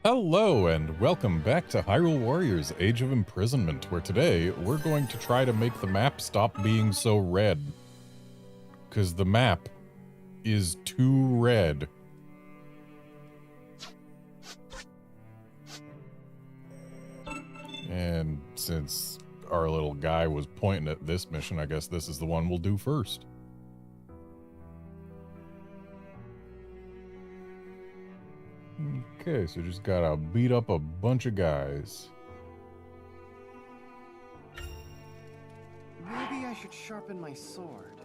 Hello and welcome back to Hyrule Warriors Age of Imprisonment, where today we're going to try to make the map stop being so red. Because the map is too red. And since our little guy was pointing at this mission, I guess this is the one we'll do first. Okay, so just gotta beat up a bunch of guys. Maybe I should sharpen my sword.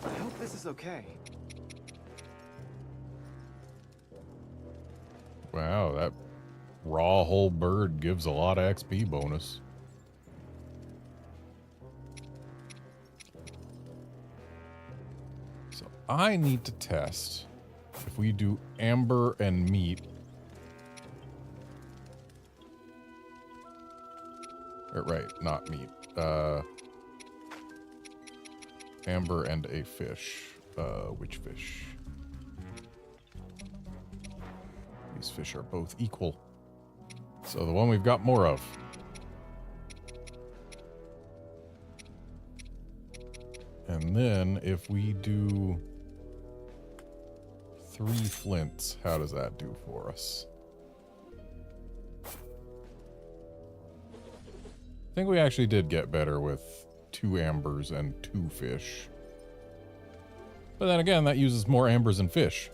I hope this is okay. Wow, that raw whole bird gives a lot of XP bonus. So I need to test if we do amber and meat. Right, not meat. Amber and a fish. Which fish? These fish are both equal. So the one we've got more of. And then if we do 3 flints, how does that do for us? I think we actually did get better with 2 ambers and 2 fish. But then again, that uses more ambers and fish.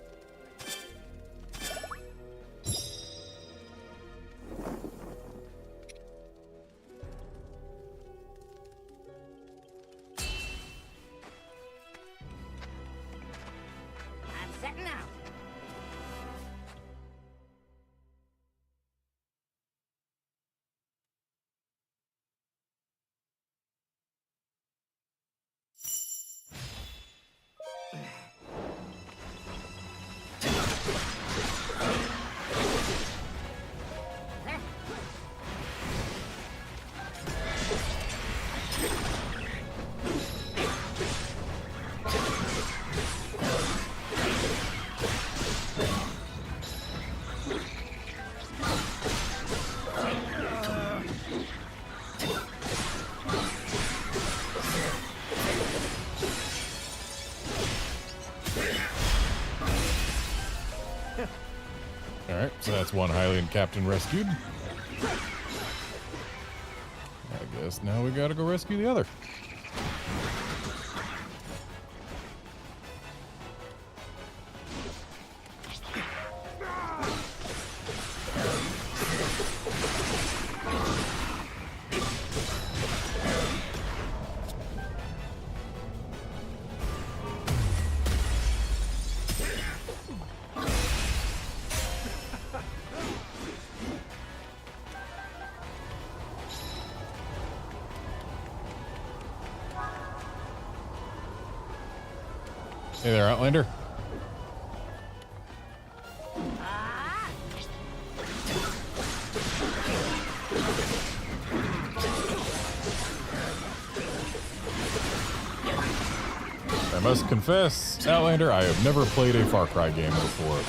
Alright, so that's one Hylian captain rescued. I guess now we gotta go rescue the other. Hey there, Outlander. I must confess, Outlander, I have never played a Far Cry game before.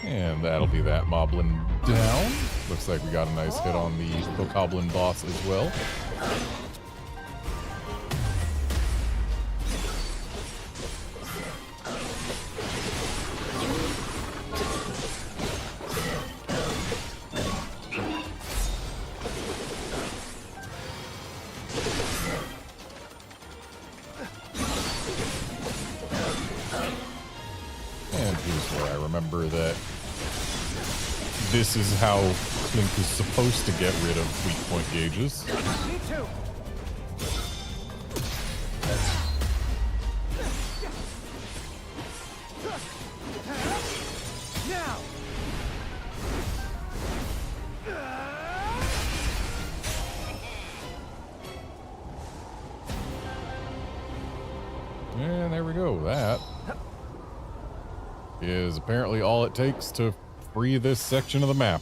And that'll be that moblin down. Looks like we got a nice hit on the bokoblin boss as well. And here's where I remember that this is how Link is supposed to get rid of weak point gauges. Me too. Now. is apparently all it takes to free this section of the map.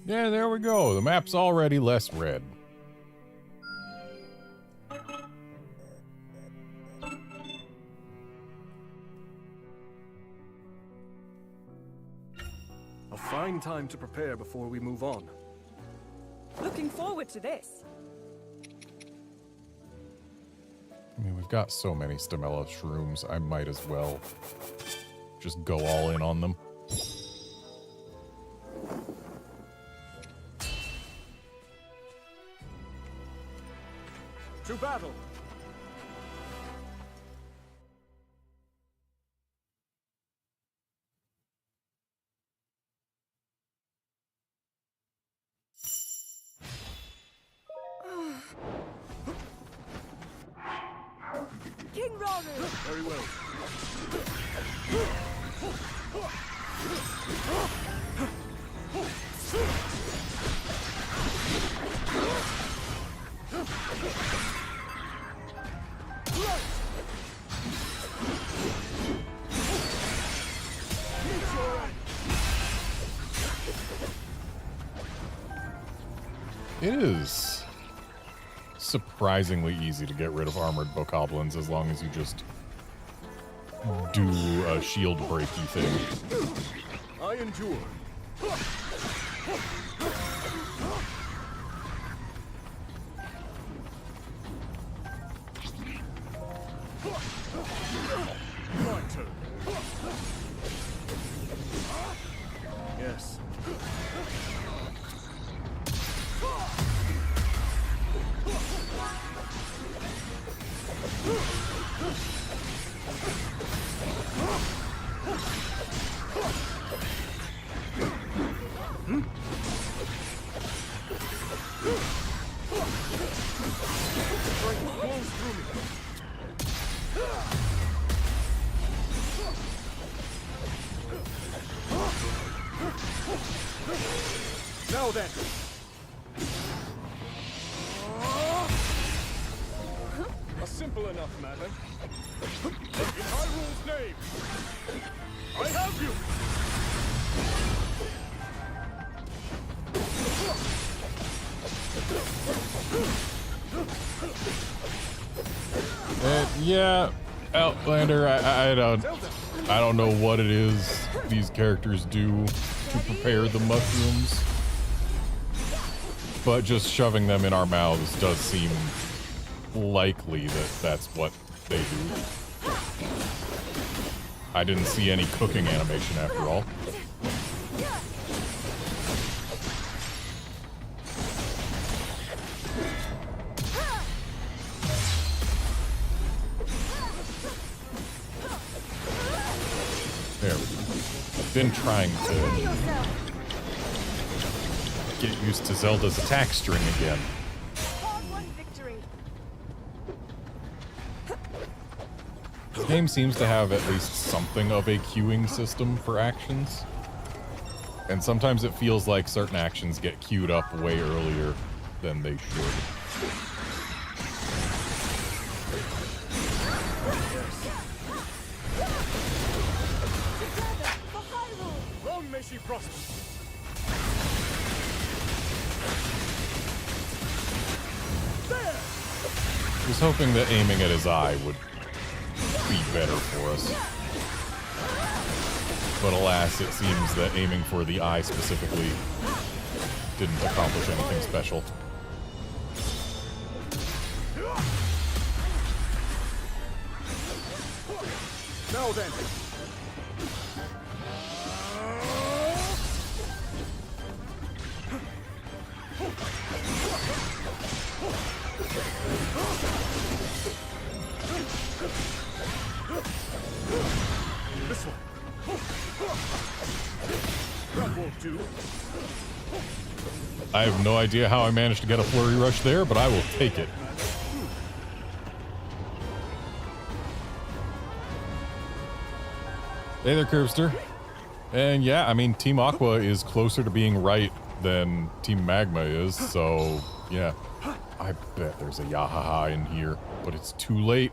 Yeah, there we go. The map's already less red. A fine time to prepare before we move on. Looking forward to this. I mean, we've got so many Stamella shrooms, I might as well just go all in on them. To battle! King Raru! Very well. It is surprisingly easy to get rid of armored bokoblins as long as you just do a shield breaky thing. I endure. My turn. Yes. Now then. A simple enough matter. In Hyrule's name, I have you. Yeah, Outlander, I don't know what it is these characters do to prepare the mushrooms, but just shoving them in our mouths does seem likely that that's what they do. I didn't see any cooking animation after all. There we go. Been trying to get used to Zelda's attack string again. This game seems to have at least something of a queuing system for actions. And sometimes it feels like certain actions get queued up way earlier than they should. Long may she prosper. I was hoping that aiming at his eye would be better for us. But alas, it seems that aiming for the eye specifically didn't accomplish anything special. Now then. 2. I have no idea how I managed to get a flurry rush there, but I will take it. Hey there, Curbster. And yeah, I mean, Team Aqua is closer to being right than Team Magma is, so yeah. I bet there's a Yahaha in here, but it's too late.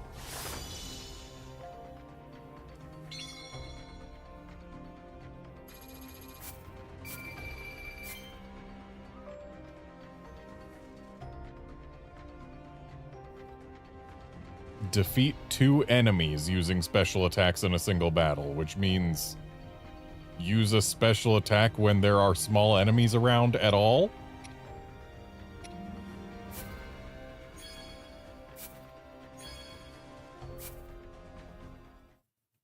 Defeat 2 enemies using special attacks in a single battle, which means use a special attack when there are small enemies around at all?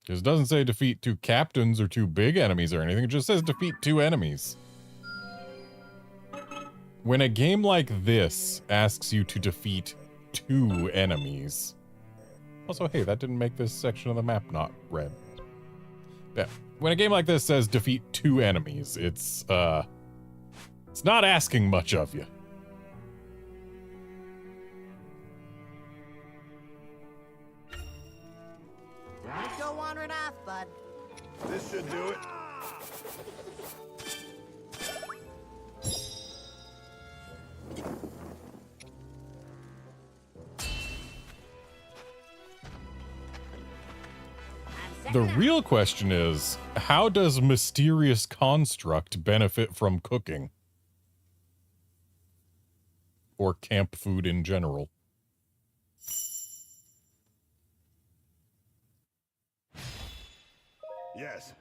Because it doesn't say defeat 2 captains or 2 big enemies or anything, it just says defeat 2 enemies. When a game like this asks you to defeat 2 enemies... Also, hey, that didn't make this section of the map not red. Yeah. When a game like this says defeat 2 enemies, it's not asking much of you. Don't go wandering off, bud. This should do it. The real question is, how does Mysterious Construct benefit from cooking? Or camp food in general? Yes.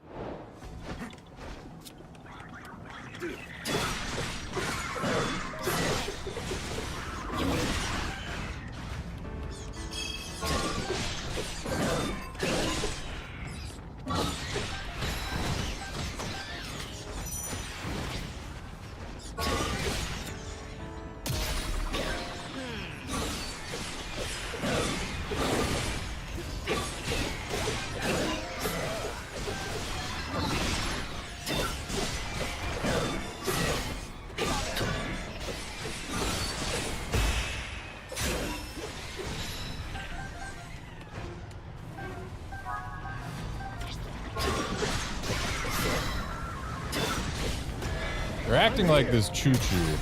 They're acting like this Choo-Choo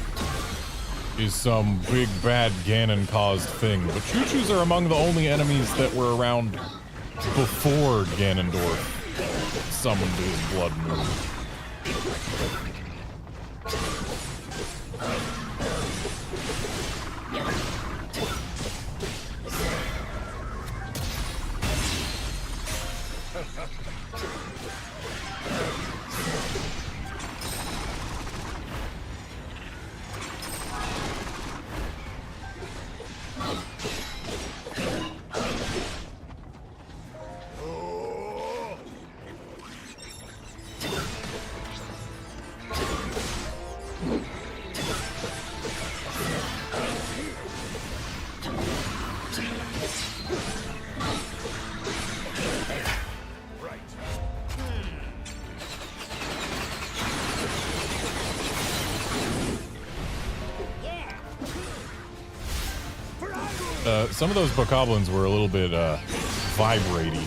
is some big bad Ganon-caused thing, but Choo-Choos are among the only enemies that were around before Ganondorf summoned his blood moon. Some of those bokoblins were a little bit, vibratey.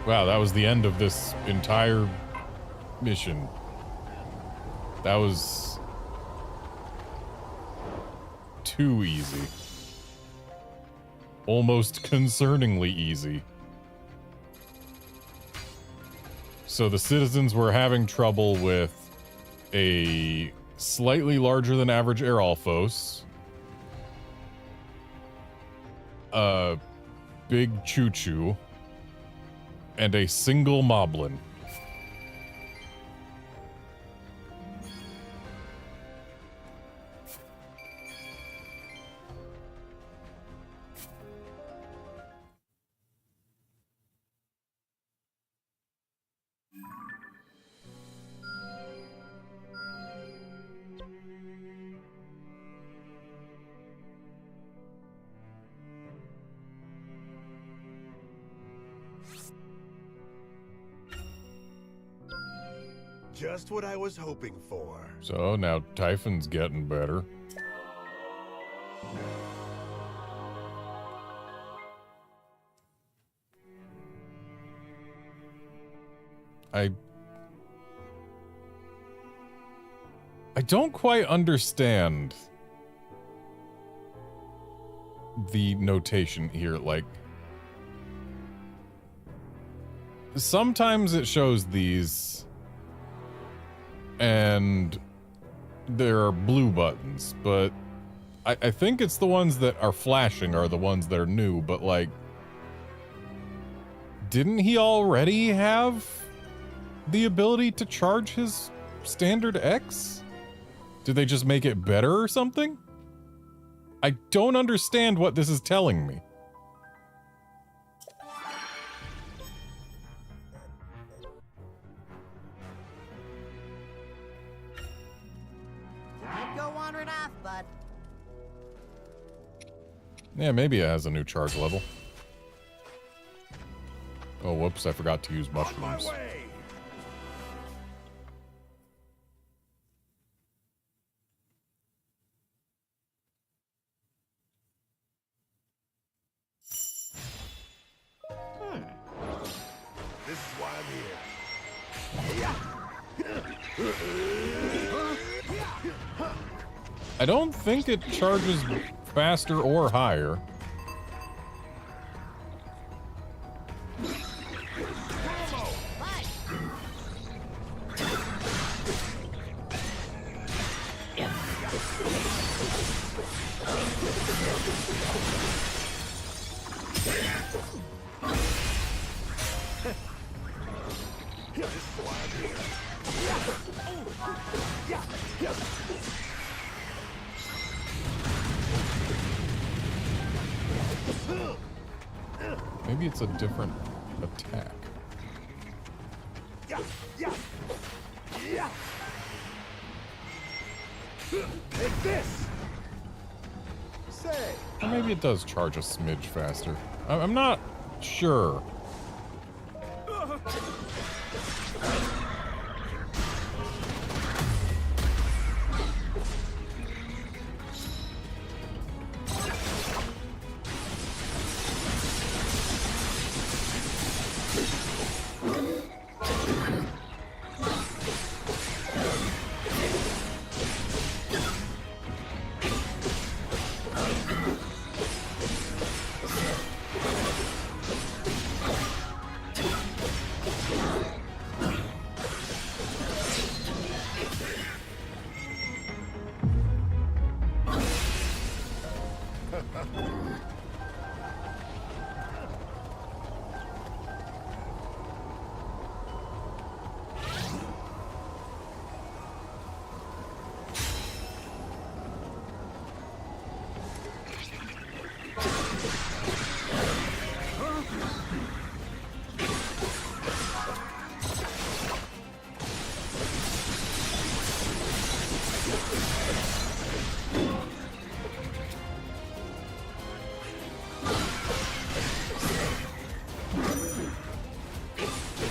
Wow, that was the end of this entire mission. That was too easy. Almost concerningly easy. So the citizens were having trouble with a slightly larger than average Airalfos, a big Choo-Choo, and a single Moblin. Just what I was hoping for. So now Typhon's getting better. I don't quite understand the notation here. Like, sometimes it shows these and there are blue buttons, but I think it's the ones that are flashing are the ones that are new, but like, didn't he already have the ability to charge his standard X? Did they just make it better or something? I don't understand what this is telling me. Don't go wandering off, bud. Yeah, maybe it has a new charge level. Oh, whoops, I forgot to use On my mushrooms. way. This is why I'm here. I don't think it charges faster or higher. Maybe it's a different attack. Take this. Say. Or maybe it does charge a smidge faster. I'm not sure.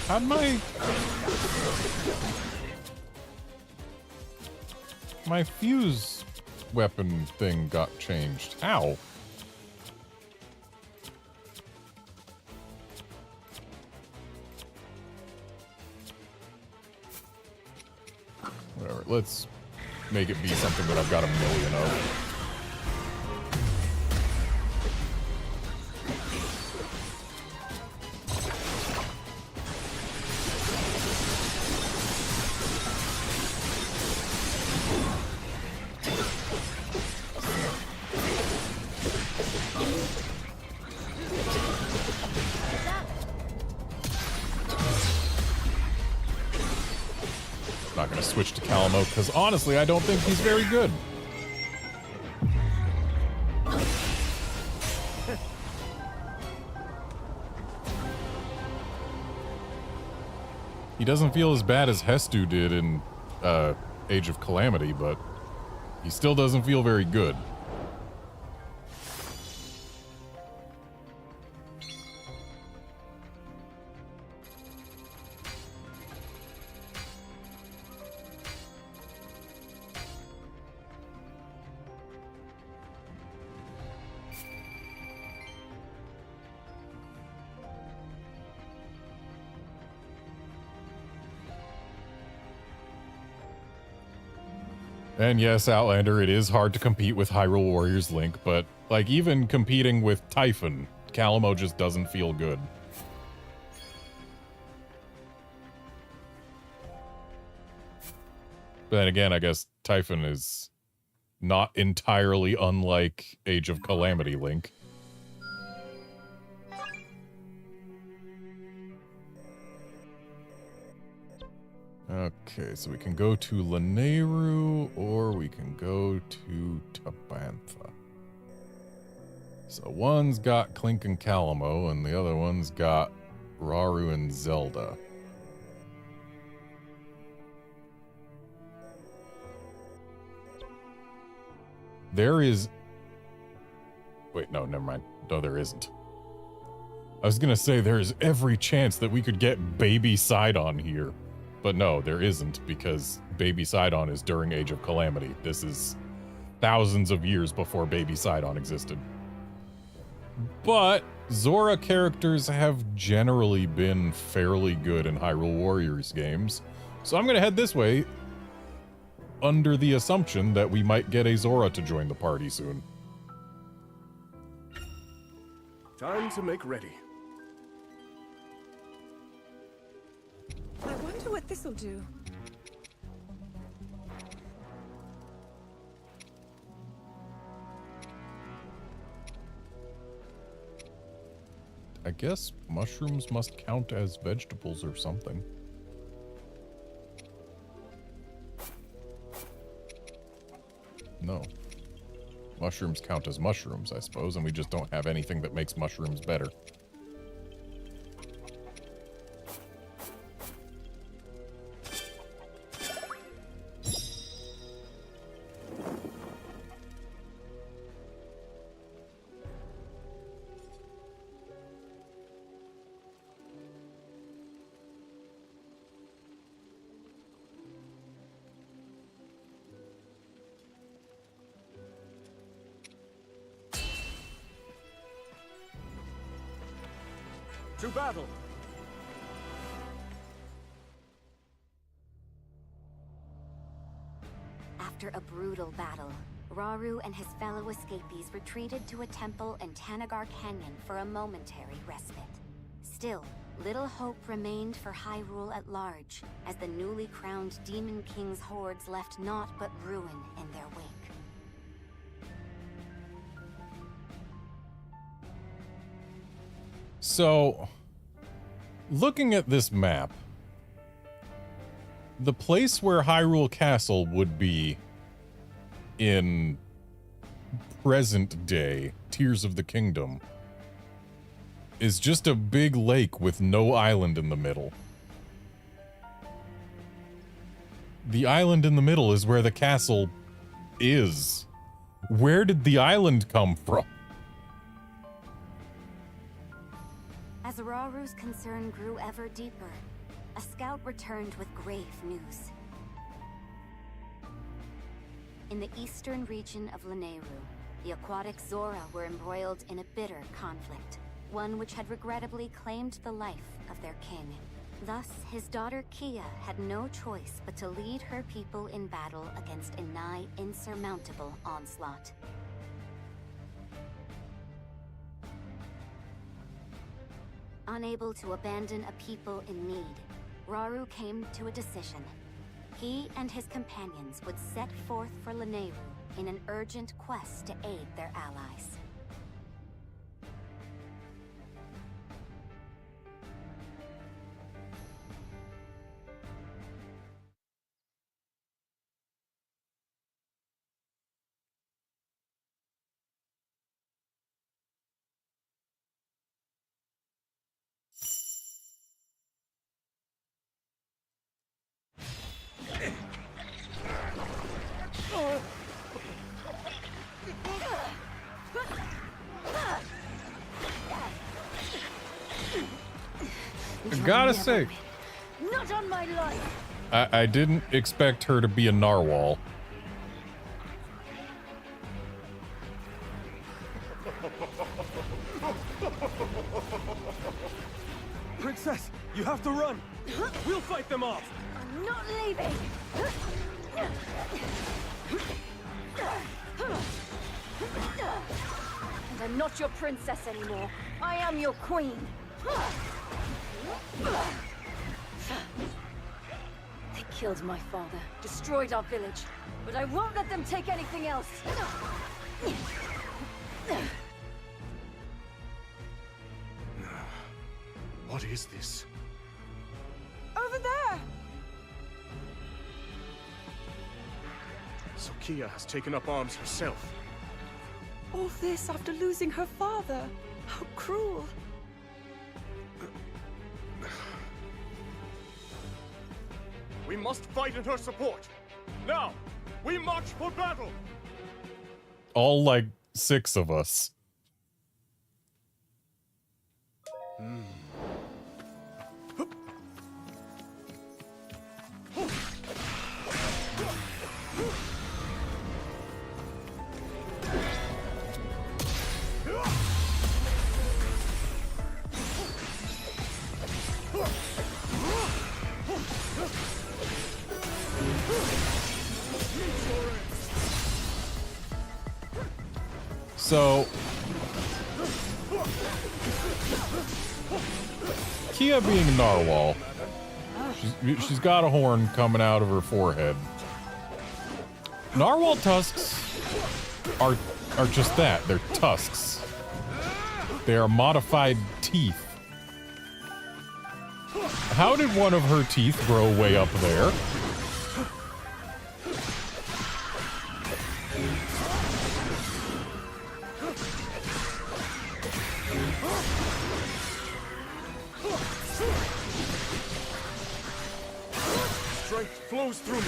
How'd my fuse weapon thing got changed? How? Whatever, let's make it be something that I've got a million of. Not gonna switch to Calamo because honestly I don't think he's very good. He doesn't feel as bad as Hestu did in Age of Calamity, but he still doesn't feel very good. And yes, Outlander, it is hard to compete with Hyrule Warriors Link, but like even competing with Typhon, Calamo just doesn't feel good. But then again, I guess Typhon is not entirely unlike Age of Calamity Link. Okay, so we can go to Lanayru, or we can go to Tabantha. So one's got Clink and Calamo, and the other one's got Rauru and Zelda. There is... Wait, no, never mind. No, there isn't. I was gonna say there's every chance that we could get Baby Sidon here. But no, there isn't, because Baby Sidon is during Age of Calamity. This is thousands of years before Baby Sidon existed. But Zora characters have generally been fairly good in Hyrule Warriors games. So I'm gonna head this way under the assumption that we might get a Zora to join the party soon. Time to make ready. I wonder what this'll do. I guess mushrooms must count as vegetables or something. No. Mushrooms count as mushrooms, I suppose, and we just don't have anything that makes mushrooms better. To battle! After a brutal battle, Rauru and his fellow escapees retreated to a temple in Tanagar Canyon for a momentary respite. Still, little hope remained for Hyrule at large, as the newly crowned Demon King's hordes left naught but ruin in their wake. So, looking at this map, the place where Hyrule Castle would be in present day Tears of the Kingdom is just a big lake with no island in the middle. The island in the middle is where the castle is. Where did the island come from? As Rauru's concern grew ever deeper, a scout returned with grave news. In the eastern region of Lanayru, the aquatic Zora were embroiled in a bitter conflict, one which had regrettably claimed the life of their king. Thus, his daughter Kia had no choice but to lead her people in battle against a nigh insurmountable onslaught. Unable to abandon a people in need, Rauru came to a decision. He and his companions would set forth for Lanayru in an urgent quest to aid their allies. Gotta say, Not on my life! I didn't expect her to be a narwhal. Princess, you have to run! We'll fight them off! I'm not leaving! am not your princess anymore. I am your queen. They killed my father, destroyed our village, but I won't let them take anything else. What is this? Over there! Sokia has taken up arms herself. All this after losing her father. How cruel. We must fight in her support. Now, we march for battle. All like 6 of us. So, Kia being Narwhal, she's got a horn coming out of her forehead. Narwhal tusks are just that. They're tusks. They are modified teeth. How did one of her teeth grow way up there? Strength flows through me.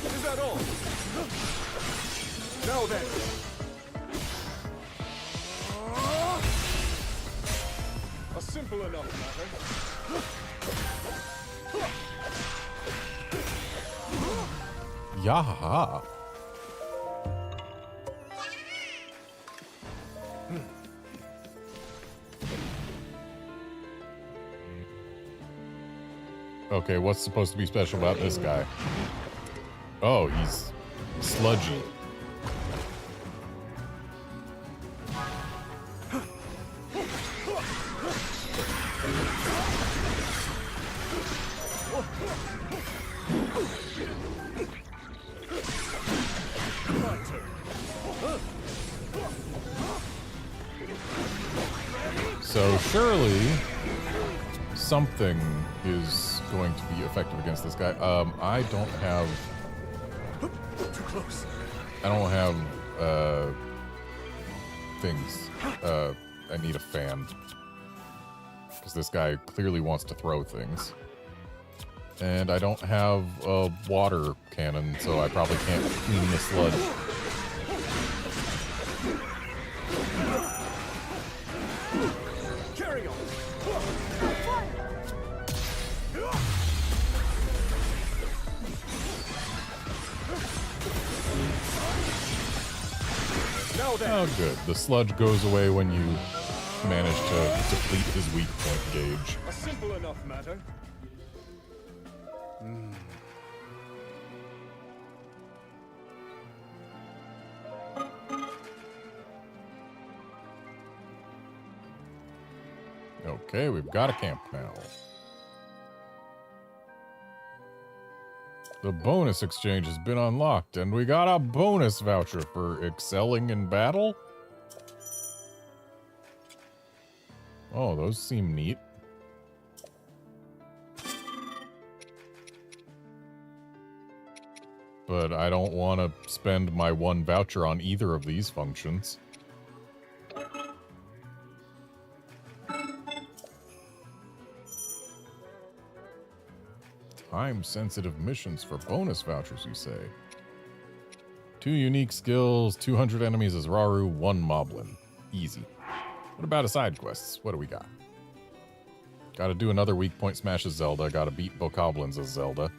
Is that all? Now then. A simple enough matter. Yaha. Okay, what's supposed to be special about this guy? Oh, he's sludgy. So surely something is going to be effective against this guy. I don't have things. I need a fan. Because this guy clearly wants to throw things. And I don't have a water cannon, so I probably can't clean the sludge. Carry on. Now then. Oh, good. The sludge goes away when you manage to deplete his weak point gauge. A simple enough matter. Okay, we've got a camp now. The bonus exchange has been unlocked, and we got a bonus voucher for excelling in battle. Oh, those seem neat. But I don't want to spend my 1 voucher on either of these functions. Time-sensitive missions for bonus vouchers, you say? 2 unique skills, 200 enemies as Raru, 1 Moblin. Easy. What about a side quests? What do we got? Gotta do another weak point smash as Zelda. Gotta beat Bokoblins as Zelda.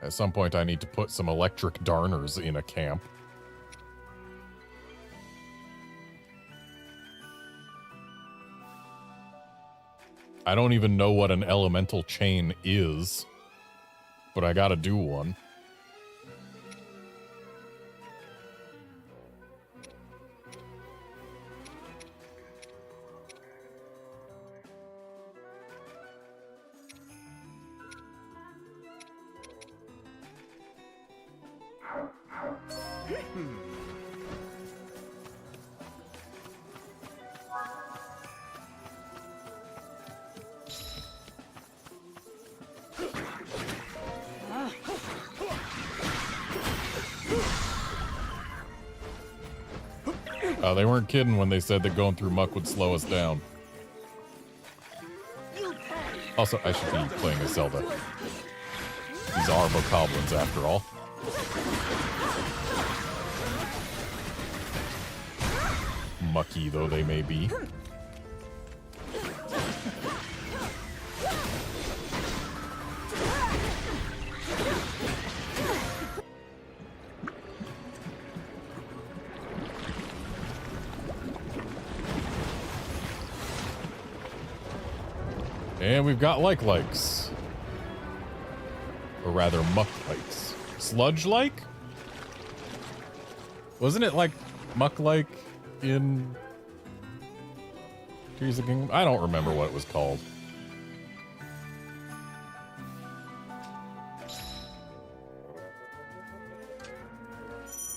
At some point, I need to put some electric darners in a camp. I don't even know what an elemental chain is, but I gotta do one. They weren't kidding when they said that going through muck would slow us down. Also, I should be playing as Zelda. These are bokoblins, after all. Mucky though they may be. And we've got likes. Or rather, muck-likes. Sludge-like? Wasn't it like muck-like in Tears of the Kingdom? I don't remember what it was called.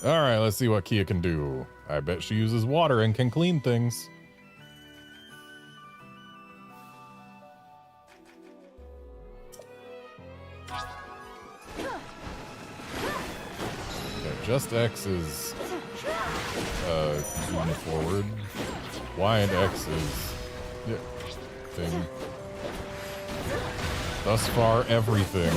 Alright, let's see what Kia can do. I bet she uses water and can clean things. Just X is zoom forward. Y and X is thing. Thus far, everything.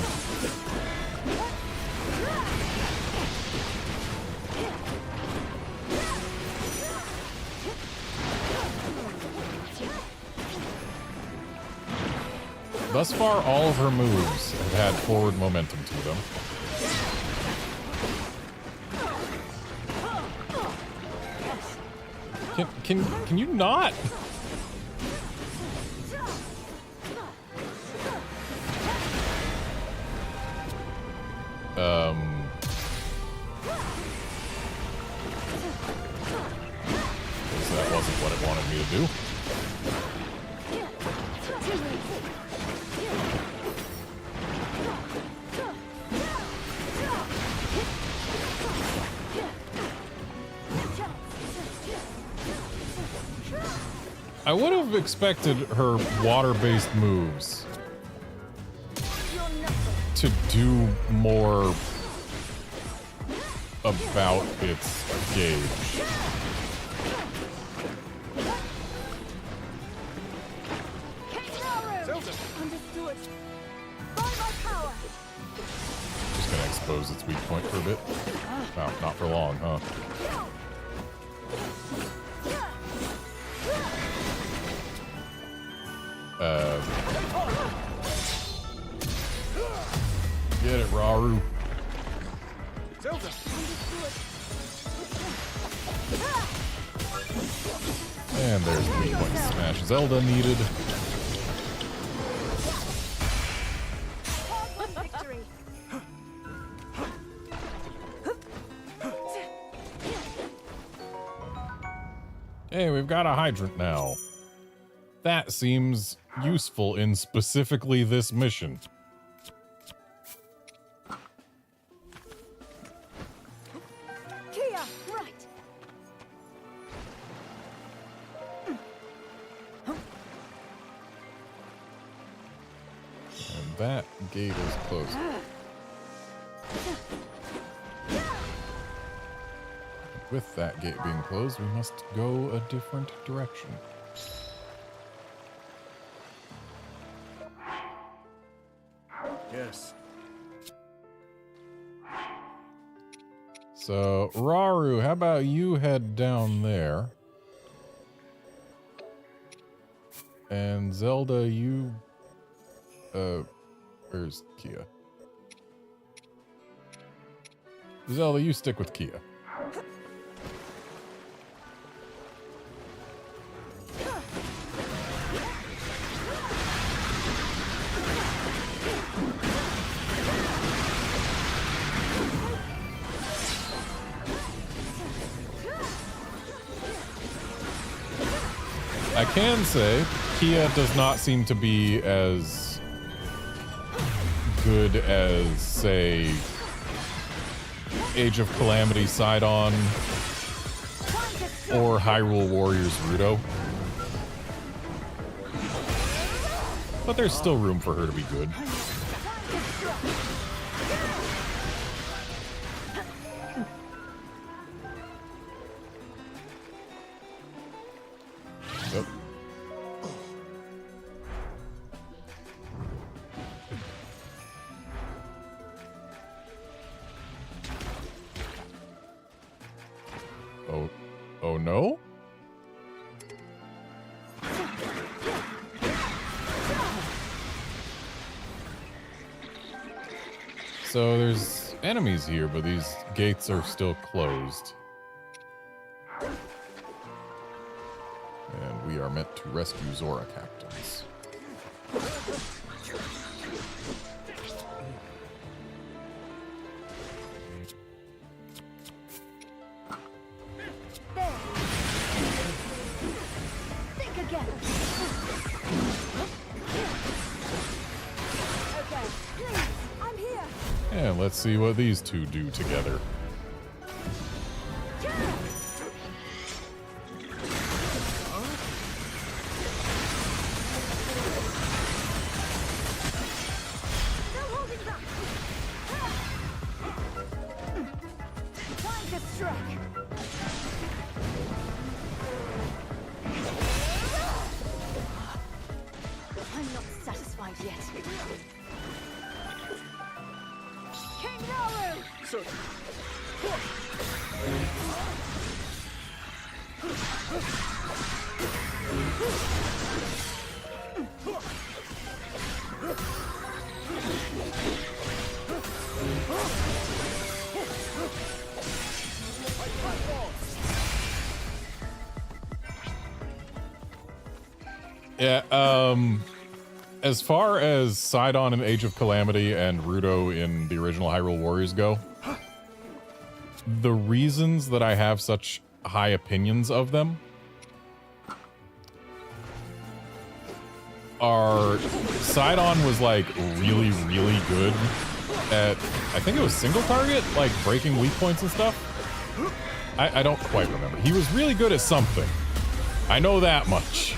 Thus far, all of her moves have had forward momentum to them. Can you not? So that wasn't what it wanted me to do. I would have expected her water-based moves to do more about its gauge. Just gonna expose its weak point for a bit. Oh, not for long, huh? Get it, Raru. Zelda. And there's the weak point smash Zelda needed. Hey, we've got a hydrant now. That seems useful in specifically this mission. Kia, right. And that gate is closed. With that gate being closed, we must go a different direction. Yes. So, Raru, how about you head down there? And Zelda, you... where's Kia? Zelda, you stick with Kia. I can say Kia does not seem to be as good as, say, Age of Calamity Sidon or Hyrule Warriors Rudo. But there's still room for her to be good. Yep. Oh no? So there's enemies here, but these gates are still closed. And we are meant to rescue Zora captains. Think again. Okay, please, I'm here. And let's see what these two do together. I'm not satisfied yet. Sir. Yeah, as far as Sidon in Age of Calamity and Rudo in the original Hyrule Warriors go, the reasons that I have such high opinions of them are Sidon was like really, really good at, I think it was single target, like breaking weak points and stuff. I don't quite remember. He was really good at something. I know that much.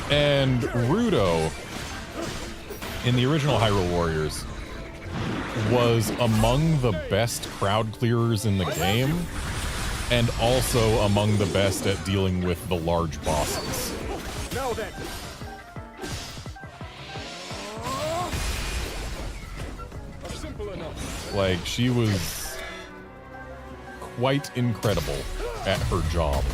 And Rudo, in the original Hyrule Warriors, was among the best crowd clearers in the game, and also among the best at dealing with the large bosses. Now then. Simple enough. Like, she was quite incredible at her job.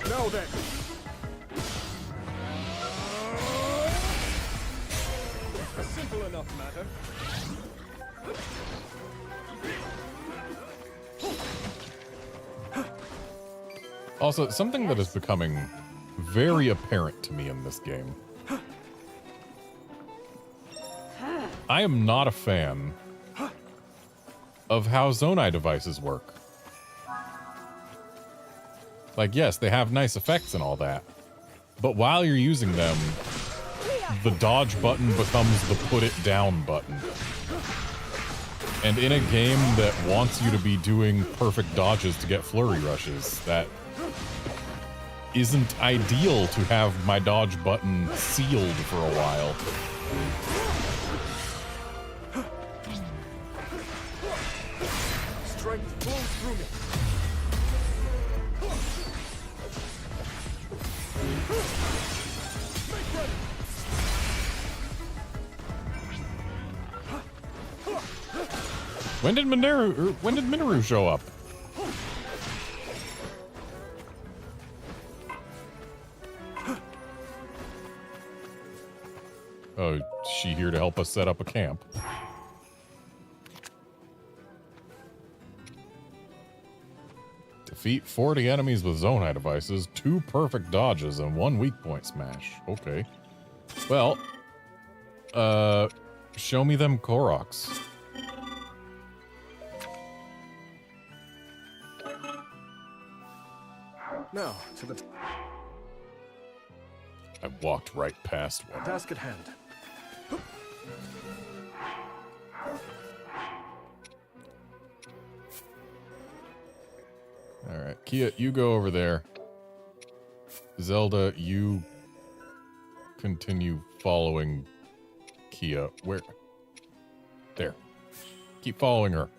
Now then. A simple enough matter. Also, something that is becoming very apparent to me in this game. I am not a fan of how Zonai devices work. Like, yes, they have nice effects and all that, but while you're using them, the dodge button becomes the put it down button. And in a game that wants you to be doing perfect dodges to get flurry rushes, that isn't ideal to have my dodge button sealed for a while. Strength flows through me. When did Minoru show up? Oh, is she here to help us set up a camp? Defeat 40 enemies with Zonai devices, 2 perfect dodges, and 1 weak point smash. Okay. Well, show me them Koroks. Now, to the I walked right past one. task at hand. Alright, Kia, you go over there. Zelda, you continue following Kia. Where? There. Keep following her.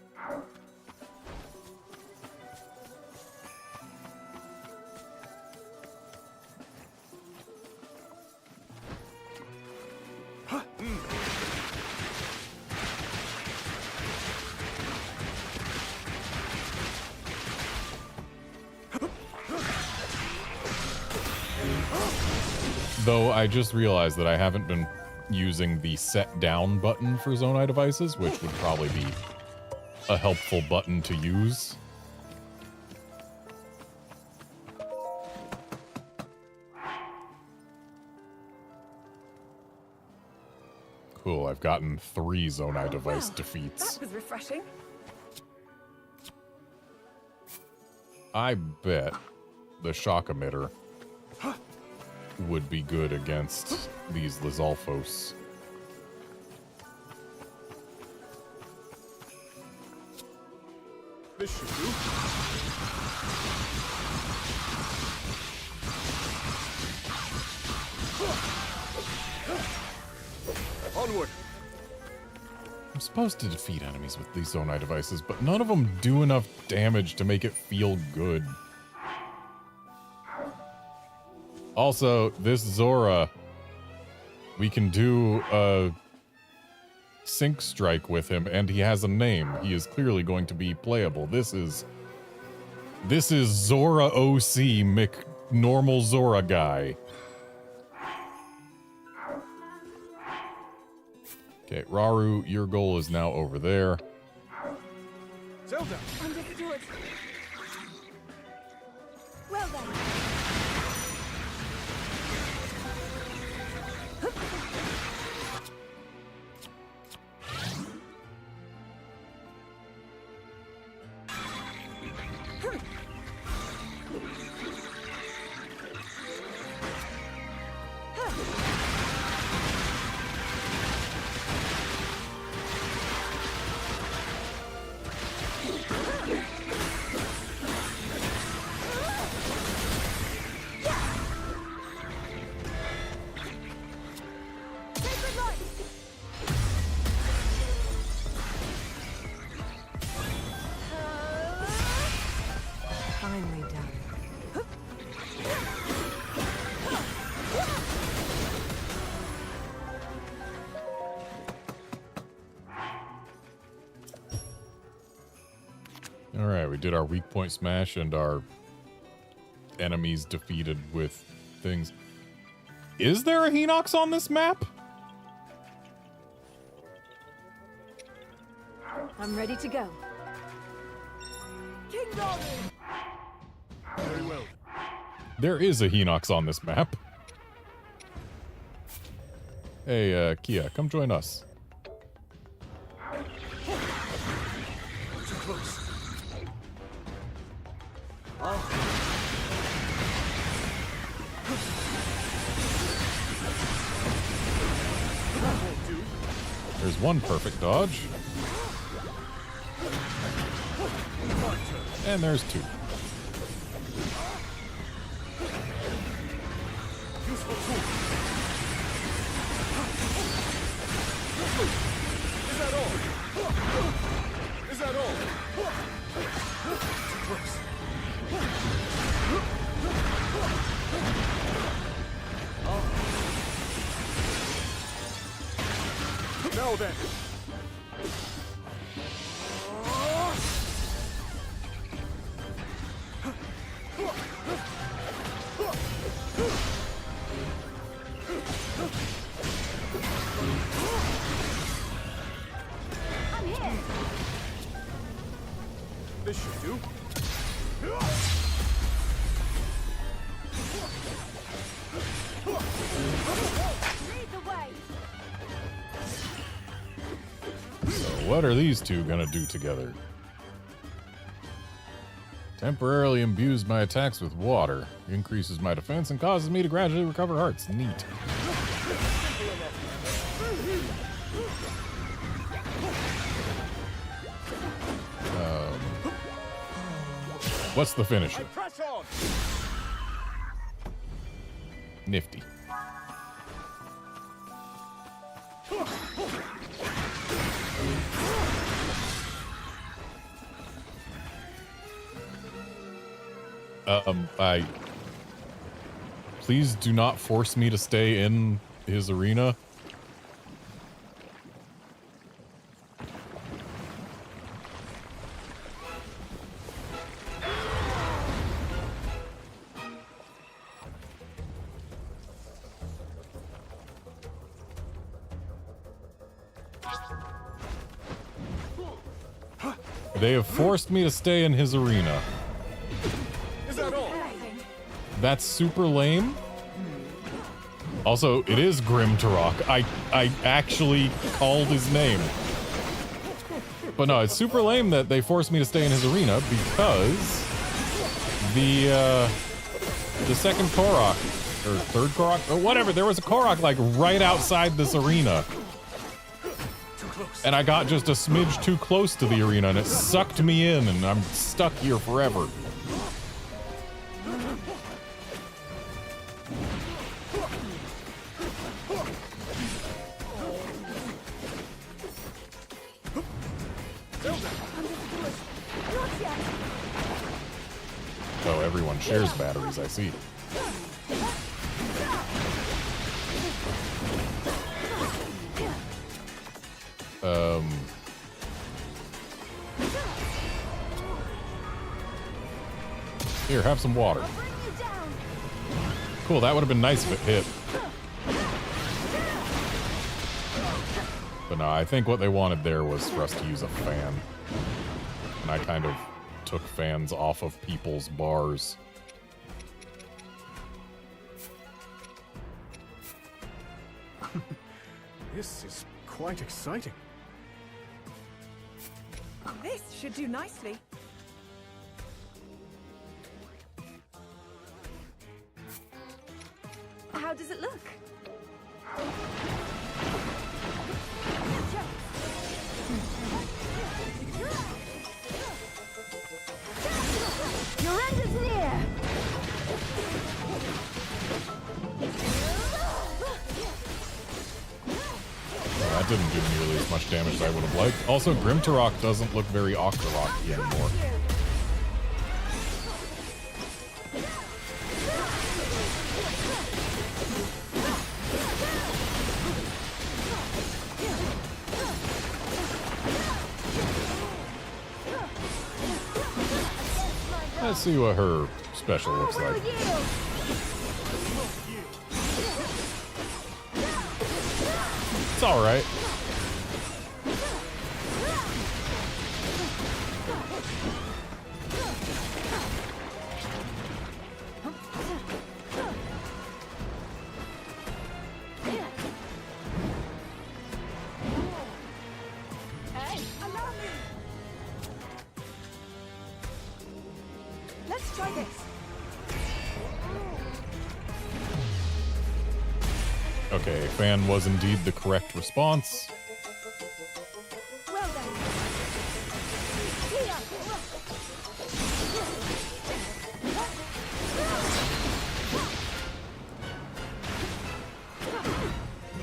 Though I just realized that I haven't been using the set down button for Zonai devices, which would probably be a helpful button to use. Cool, I've gotten 3 Zonai device defeats. That was refreshing. I bet the shock emitter would be good against these Lizalfos. This should do. Onward. I'm supposed to defeat enemies with these Zonai devices, but none of them do enough damage to make it feel good. Also, this Zora, we can do a sync strike with him, and he has a name. He is clearly going to be playable. This is Zora OC normal Zora guy. Okay, Raru, your goal is now over there. Zelda. Understood. Well then. Finally done. All right, we did our weak point smash and our enemies defeated with things. Is there a Hinox on this map? I'm ready to go. Kingdom! Very well. There is a Hinox on this map. Hey, Kia, come join us. Too close. That won't do. There's one perfect dodge. And there's 2. Useful tool. Is that all? Is that all? Too close. Now then. This should do. Lead the way. So what are these two gonna do together? Temporarily imbues my attacks with water, increases my defense, and causes me to gradually recover hearts. Neat. What's the finisher? Press on. Nifty. Please do not force me to stay in his arena. They have forced me to stay in his arena. Is that all? That's super lame. Also, it is Grim Turok. I actually called his name. But no, it's super lame that they forced me to stay in his arena because the second Korok, or third Korok, or whatever, there was a Korok like right outside this arena. And I got just a smidge too close to the arena and it sucked me in and I'm stuck here forever. Oh, everyone shares batteries, I see. Here, have some water. Cool, that would have been nice if it hit. But no, I think what they wanted there was for us to use a fan. And I kind of took fans off of people's bars. This is quite exciting. This should do nicely. How does it look? Your end is near. Well, that didn't do nearly as much damage as I would have liked. Also, Grim Turok doesn't look very Octorok anymore. Let's see what her special looks like. It's alright. Hey, allow me. Let's try this. Okay, fan was indeed the correct response. Well done.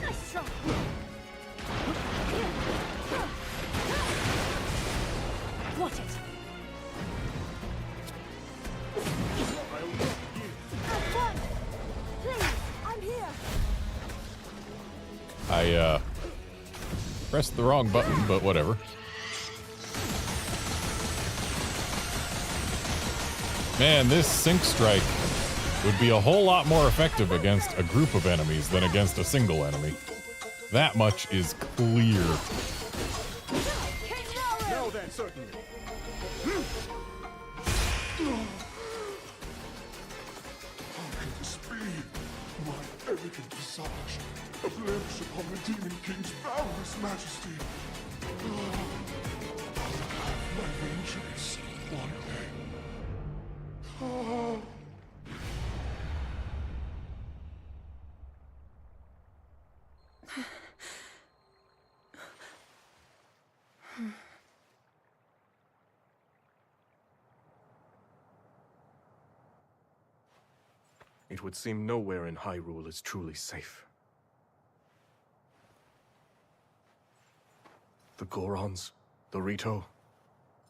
Nice shot. Want it? Have fun. Please, I'm here. I pressed the wrong button, but whatever. Man, this Sync Strike would be a whole lot more effective against a group of enemies than against a single enemy. That much is clear. King Nala! Now then, certainly. How can this be? My arrogant visage, a blemish upon the Demon King's boundless majesty. I'll have my vengeance one day. It would seem nowhere in Hyrule is truly safe. The Gorons, the Rito,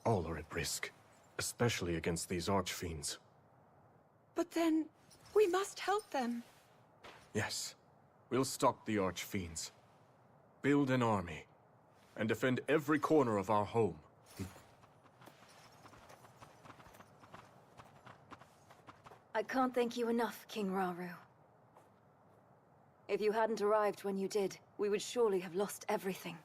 all are at risk, especially against these archfiends. But then, we must help them. Yes, we'll stop the archfiends, build an army, and defend every corner of our home. I can't thank you enough, King Rauru. If you hadn't arrived when you did, we would surely have lost everything.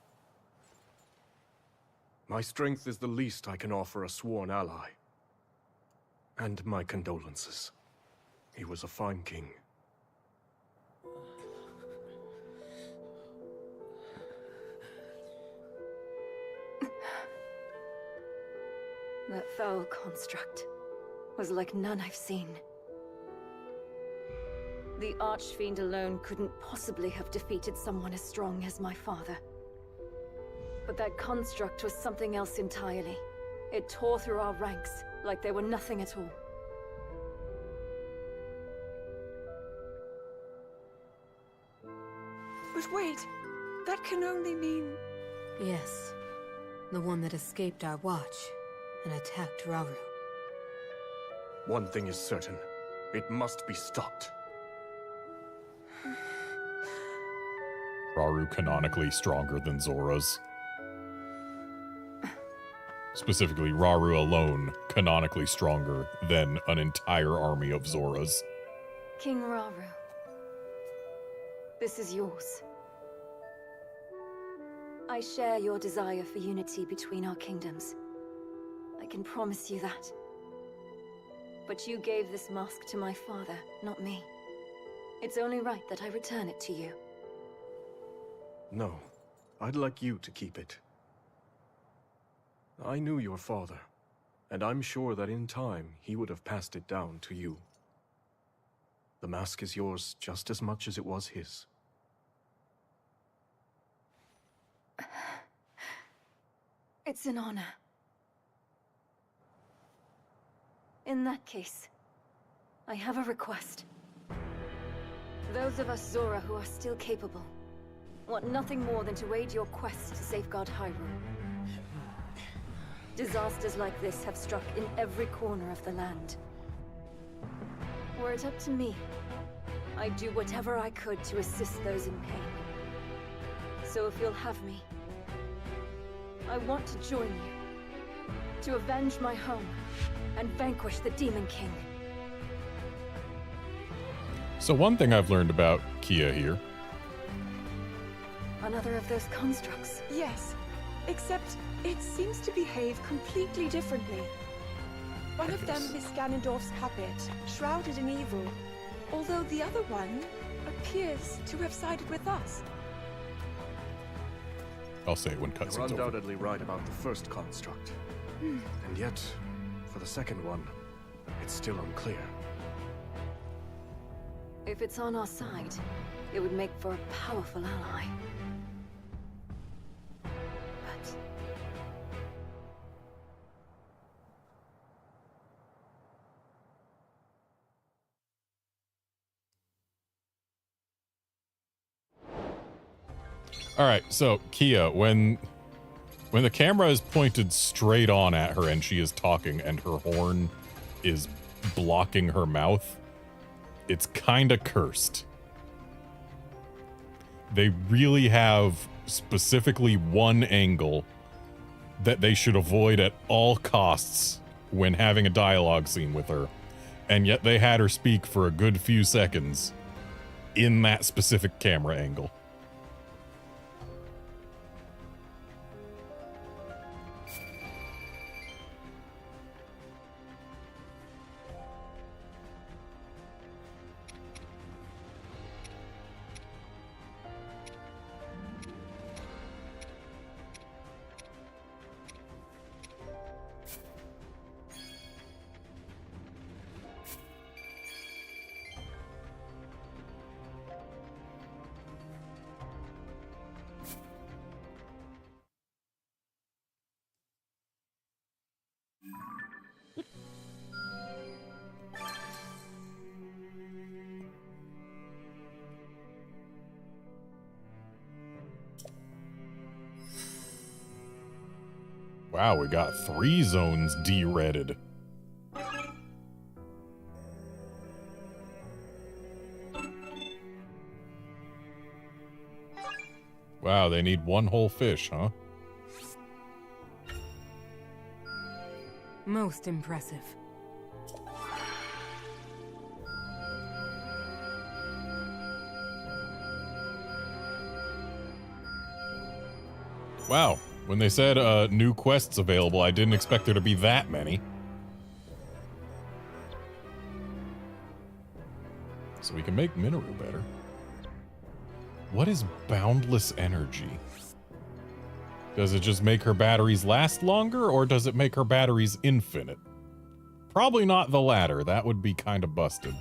My strength is the least I can offer a sworn ally. And my condolences. He was a fine king. That foul construct was like none I've seen. The Archfiend alone couldn't possibly have defeated someone as strong as my father. But that construct was something else entirely. It tore through our ranks like they were nothing at all. But wait, that can only mean... Yes. The one that escaped our watch and attacked Rauru. One thing is certain. It must be stopped. Rauru canonically stronger than Zora's. Specifically, Rauru alone canonically stronger than an entire army of Zoras. King Rauru, this is yours. I share your desire for unity between our kingdoms. I can promise you that. But you gave this mask to my father, not me. It's only right that I return it to you. No, I'd like you to keep it. I knew your father, and I'm sure that in time he would have passed it down to you. The mask is yours just as much as it was his. It's an honor. In that case, I have a request. Those of us Zora who are still capable want nothing more than to aid your quest to safeguard Hyrule. Disasters like this have struck in every corner of the land. Were it up to me, I'd do whatever I could to assist those in pain. So if you'll have me, I want to join you, to avenge my home, and vanquish the Demon King. So one thing I've learned about Kia here. Another of those constructs. Yes, except it seems to behave completely differently. One of them is Ganondorf's puppet, shrouded in evil, although the other one appears to have sided with us. I'll say it when You're cutscene's over. undoubtedly right about the first construct. And yet, for the second one, it's still unclear. If it's on our side, it would make for a powerful ally. But... All right, so Kia, when the camera is pointed straight on at her and she is talking and her horn is blocking her mouth, it's kind of cursed. They really have specifically one angle that they should avoid at all costs when having a dialogue scene with her, and yet they had her speak for a good few seconds in that specific camera angle. Wow, we got 3 zones de-redded. Wow, they need 1 whole fish, huh? Most impressive. Wow, when they said new quests available, I didn't expect there to be that many. So we can make Minoru better. What is boundless energy? Does it just make her batteries last longer, or does it make her batteries infinite? Probably not the latter. That would be kind of busted.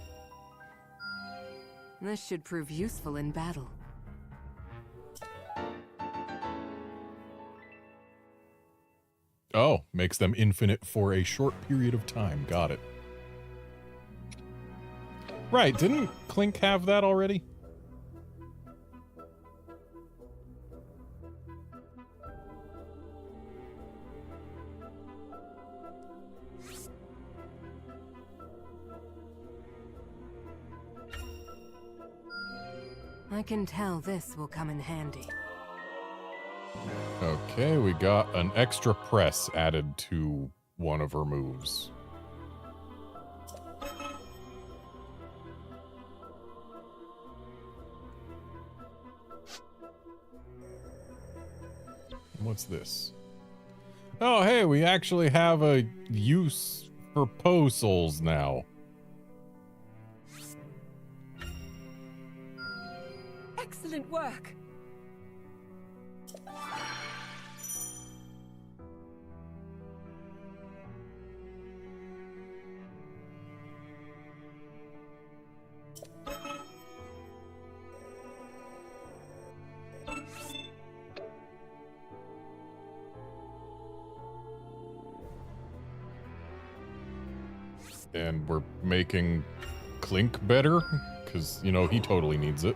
This should prove useful in battle. Oh, makes them infinite for a short period of time. Got it. Right, didn't Clink have that already? I can tell this will come in handy. Okay, we got an extra press added to one of her moves. What's this? Oh, hey, we actually have a use for Poe souls now. Excellent work. And we're making Clink better, because, you know, he totally needs it.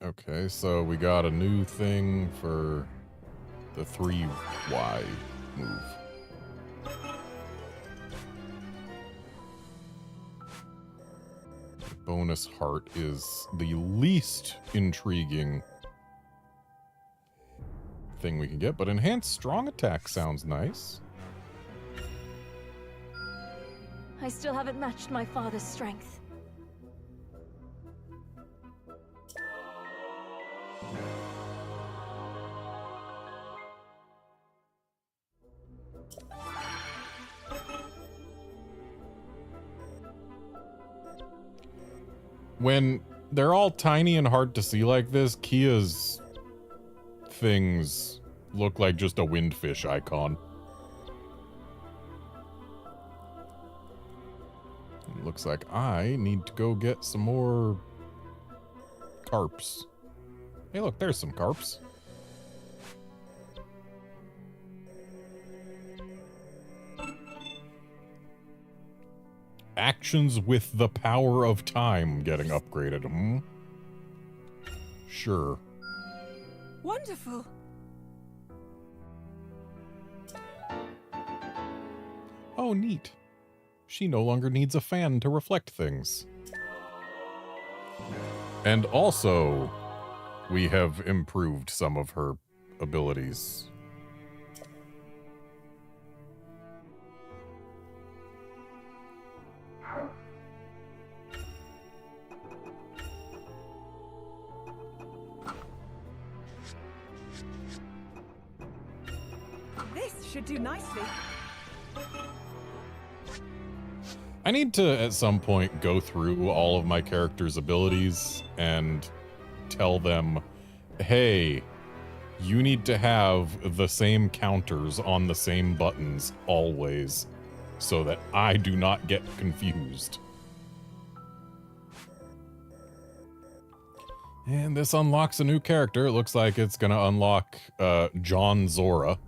Okay, so we got a new thing for the 3Y move. Bonus heart is the least intriguing thing we can get, but enhanced strong attack sounds nice. I still haven't matched my father's strength. When they're all tiny and hard to see like this, Kia's things look like just a windfish icon. It looks like I need to go get some more carps. Hey, look, there's some carps. Actions with the power of time getting upgraded, hmm? Sure. Wonderful. Oh, neat. She no longer needs a fan to reflect things. And also, we have improved some of her abilities. This should do nicely. I need to, at some point, go through all of my characters' abilities and tell them, hey, you need to have the same counters on the same buttons always, so that I do not get confused. And this unlocks a new character. It looks like it's going to unlock John Zora.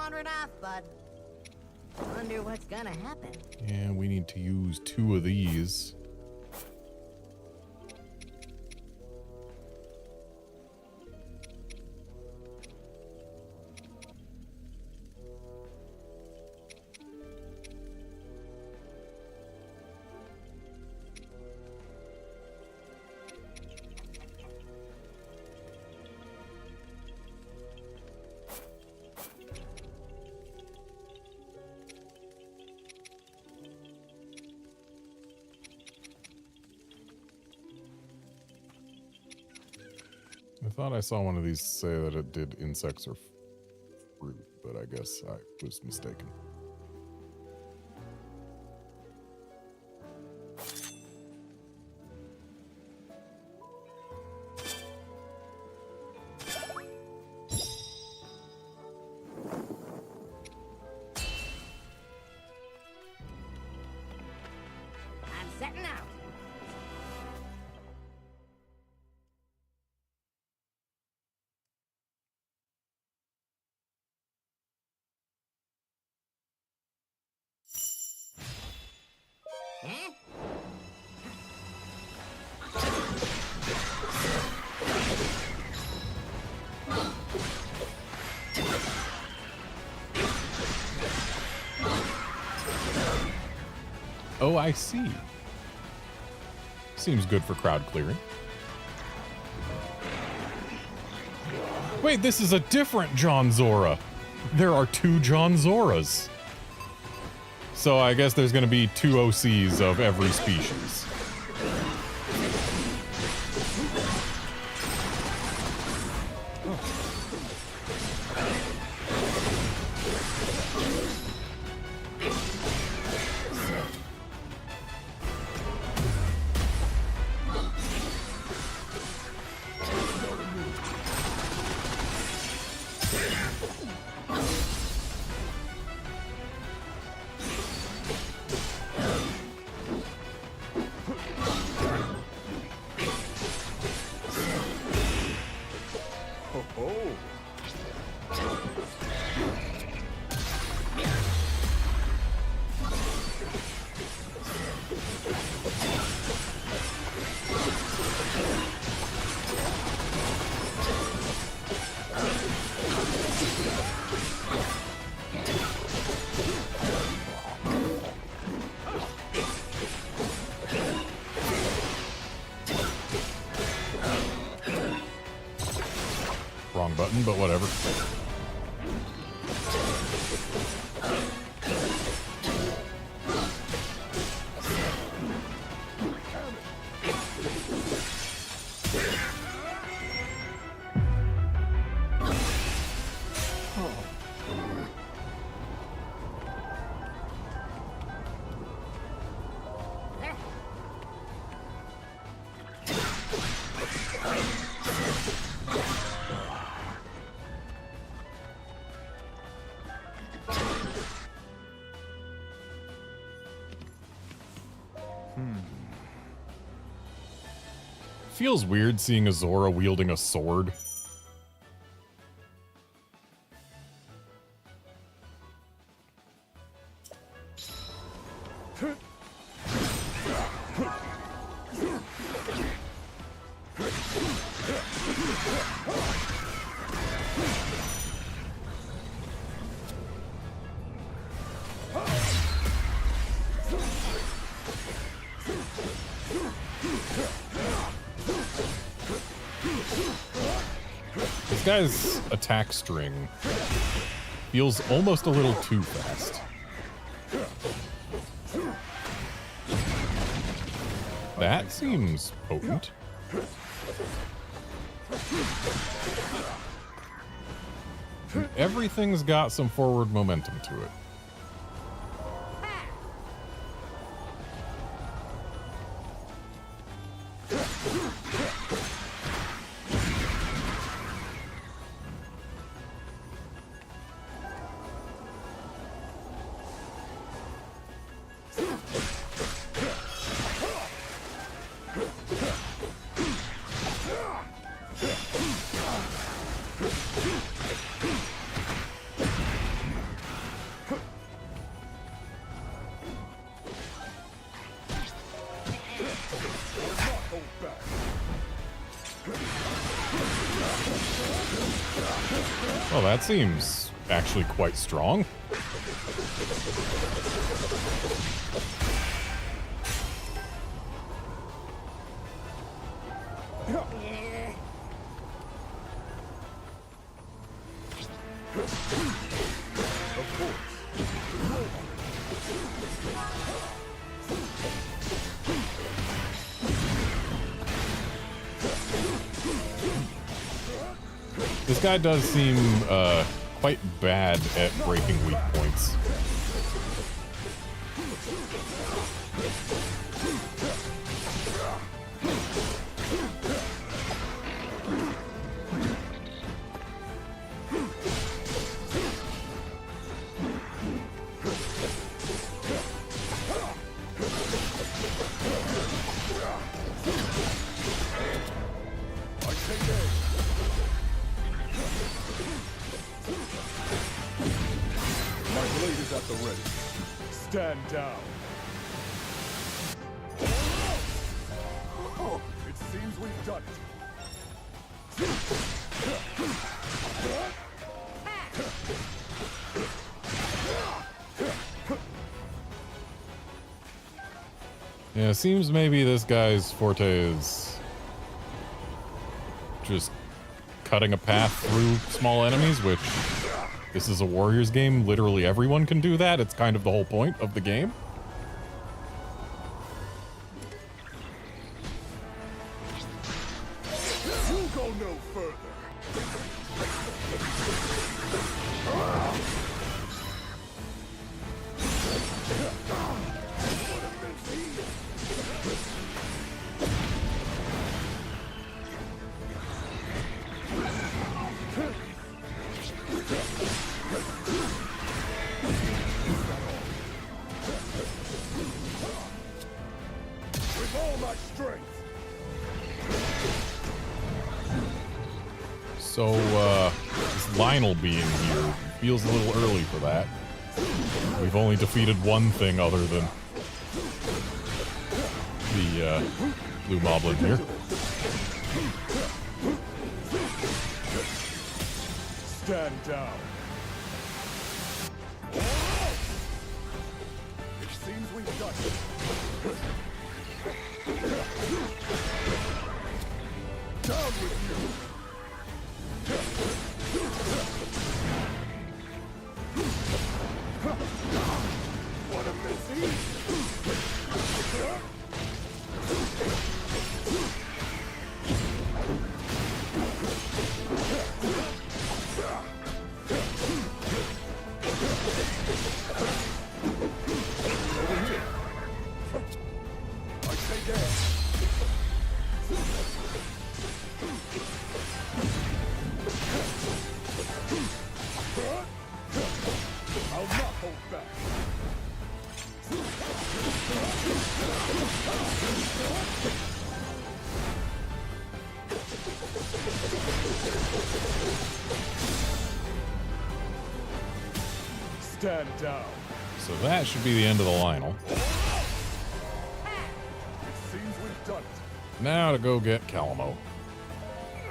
wandered off, bud. Wonder what's gonna happen. Yeah, we need to use 2 of these. I thought I saw one of these say that it did insects or fruit, but I guess I was mistaken. I'm setting out. Huh? Oh, I see. Seems good for crowd clearing. Wait, this is a different John Zora. There are 2 John Zoras. So I guess there's going to be 2 OCs of every species. Wrong button, but whatever. Feels weird seeing a Zora wielding a sword. This guy's attack string feels almost a little too fast. That seems potent. Everything's got some forward momentum to it. Well, that seems actually quite strong. This guy does seem quite bad at breaking weak points. Stand down. Oh, it seems we've done it. Yeah, it seems maybe this guy's forte is just cutting a path through small enemies, which this is a Warriors game. Literally everyone can do that. It's kind of the whole point of the game. You go no further. With all my strength. So, this Lionel being here feels a little early for that. We've only defeated one thing other than the blue moblin here. Stand down. It seems we've done it. Down with you. What a messy. I'll not hold back. Stand down. So that should be the end of the Lionel. It seems we've done it. Now to go get Calamo.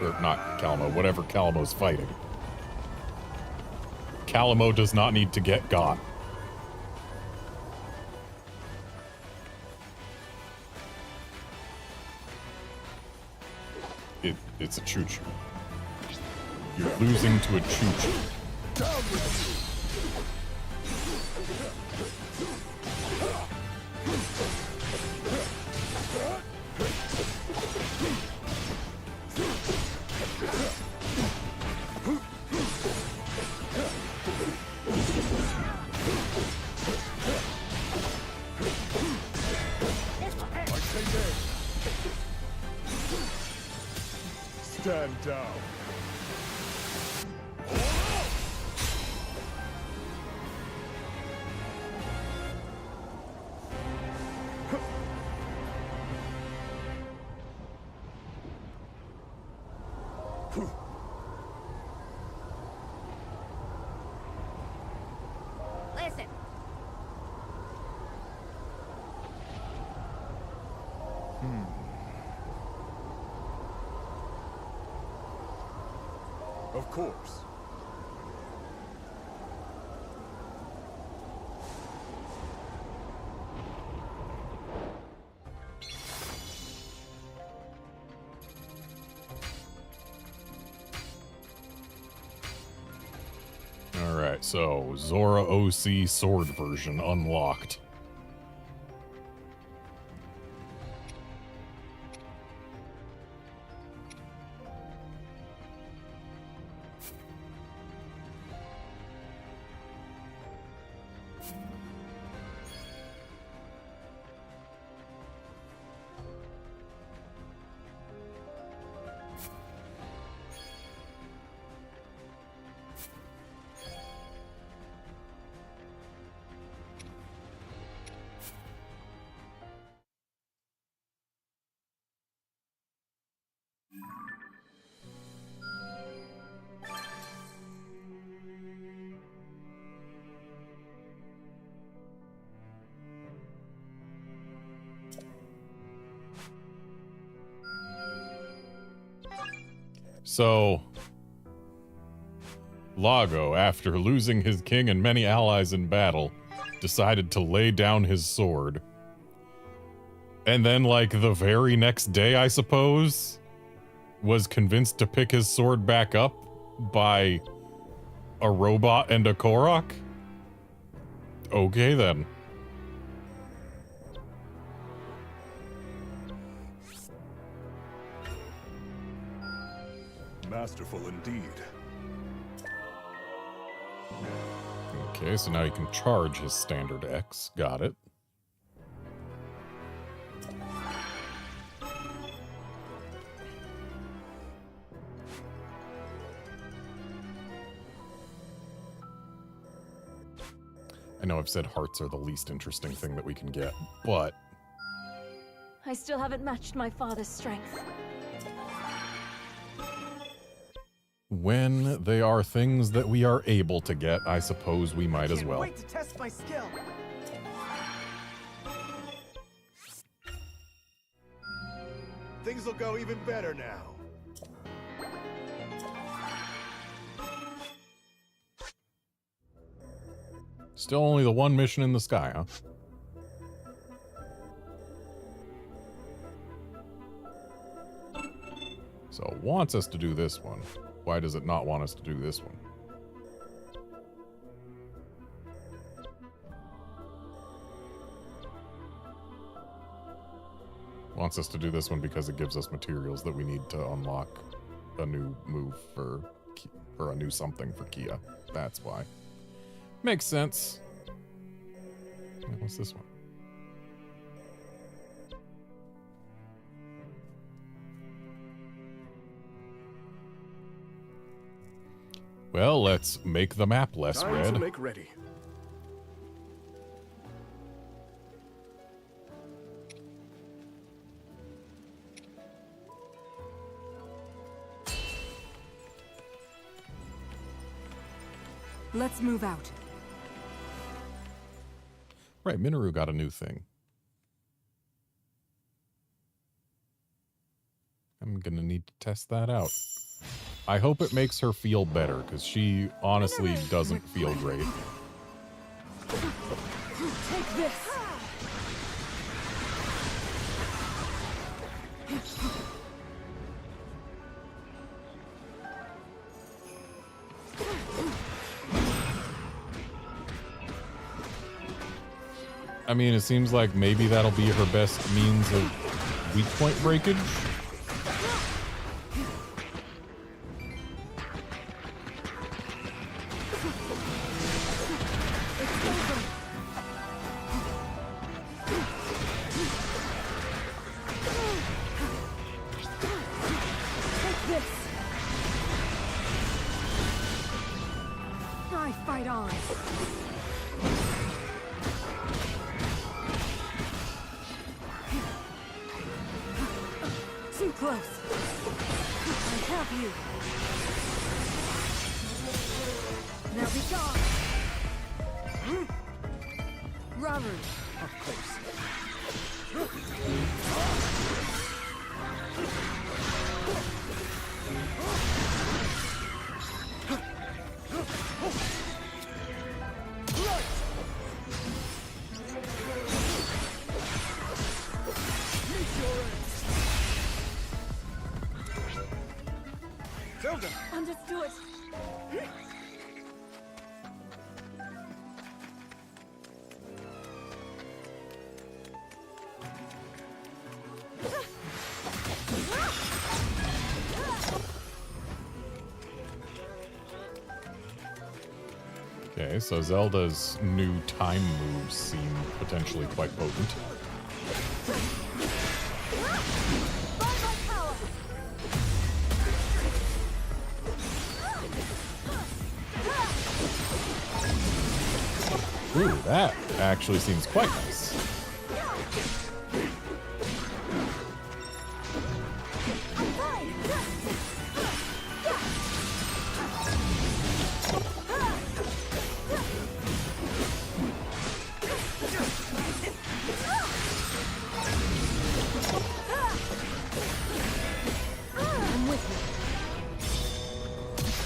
Or not Calamo, whatever Calamo's fighting. Calamo does not need to get got. It's a choo-choo. You're losing to a choo-choo. Down with you. Stand down. Listen. Of course. Alright, so Zora OC sword version unlocked. So, Lago, after losing his king and many allies in battle, decided to lay down his sword. And then, like, the very next day, I suppose, was convinced to pick his sword back up by a robot and a Korok? Okay, then. Masterful indeed. Okay, so now he can charge his standard X. Got it. I know I've said hearts are the least interesting thing that we can get, but... I still haven't matched my father's strength. When they are things that we are able to get, I suppose we might as well. Can't wait to test my skill. Things will go even better now. Still only the one mission in the sky, huh? So it wants us to do this one. Why does it not want us to do this one? Wants us to do this one because it gives us materials that we need to unlock a new move for, or a new something for Kia. That's why. Makes sense. What's this one? Well, let's make the map less Time red. to make ready. Let's move out. Right, Minoru got a new thing. I'm gonna need to test that out. I hope it makes her feel better, because she honestly doesn't feel great. Take this! I mean, it seems like maybe that'll be her best means of weak point breakage. I fight on. Too close. I have you. Now be gone. Robbery. Of course. Zelda! Understood. Okay, so Zelda's new time moves seem potentially quite potent. Ooh, that actually seems quite nice. I'm with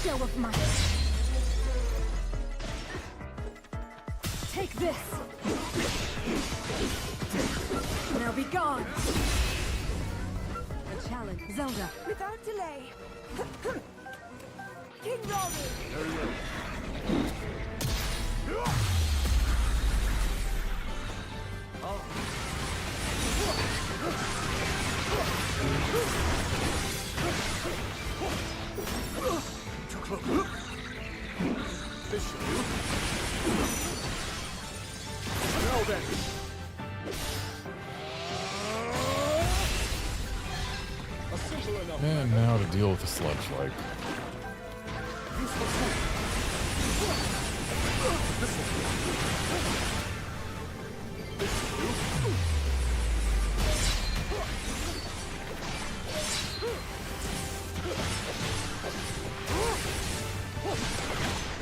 you. Show of might. Take this. Now be gone. A challenge, Zelda. Without delay. King Rory! Now then. A simple enough. And now to deal with the sludge like.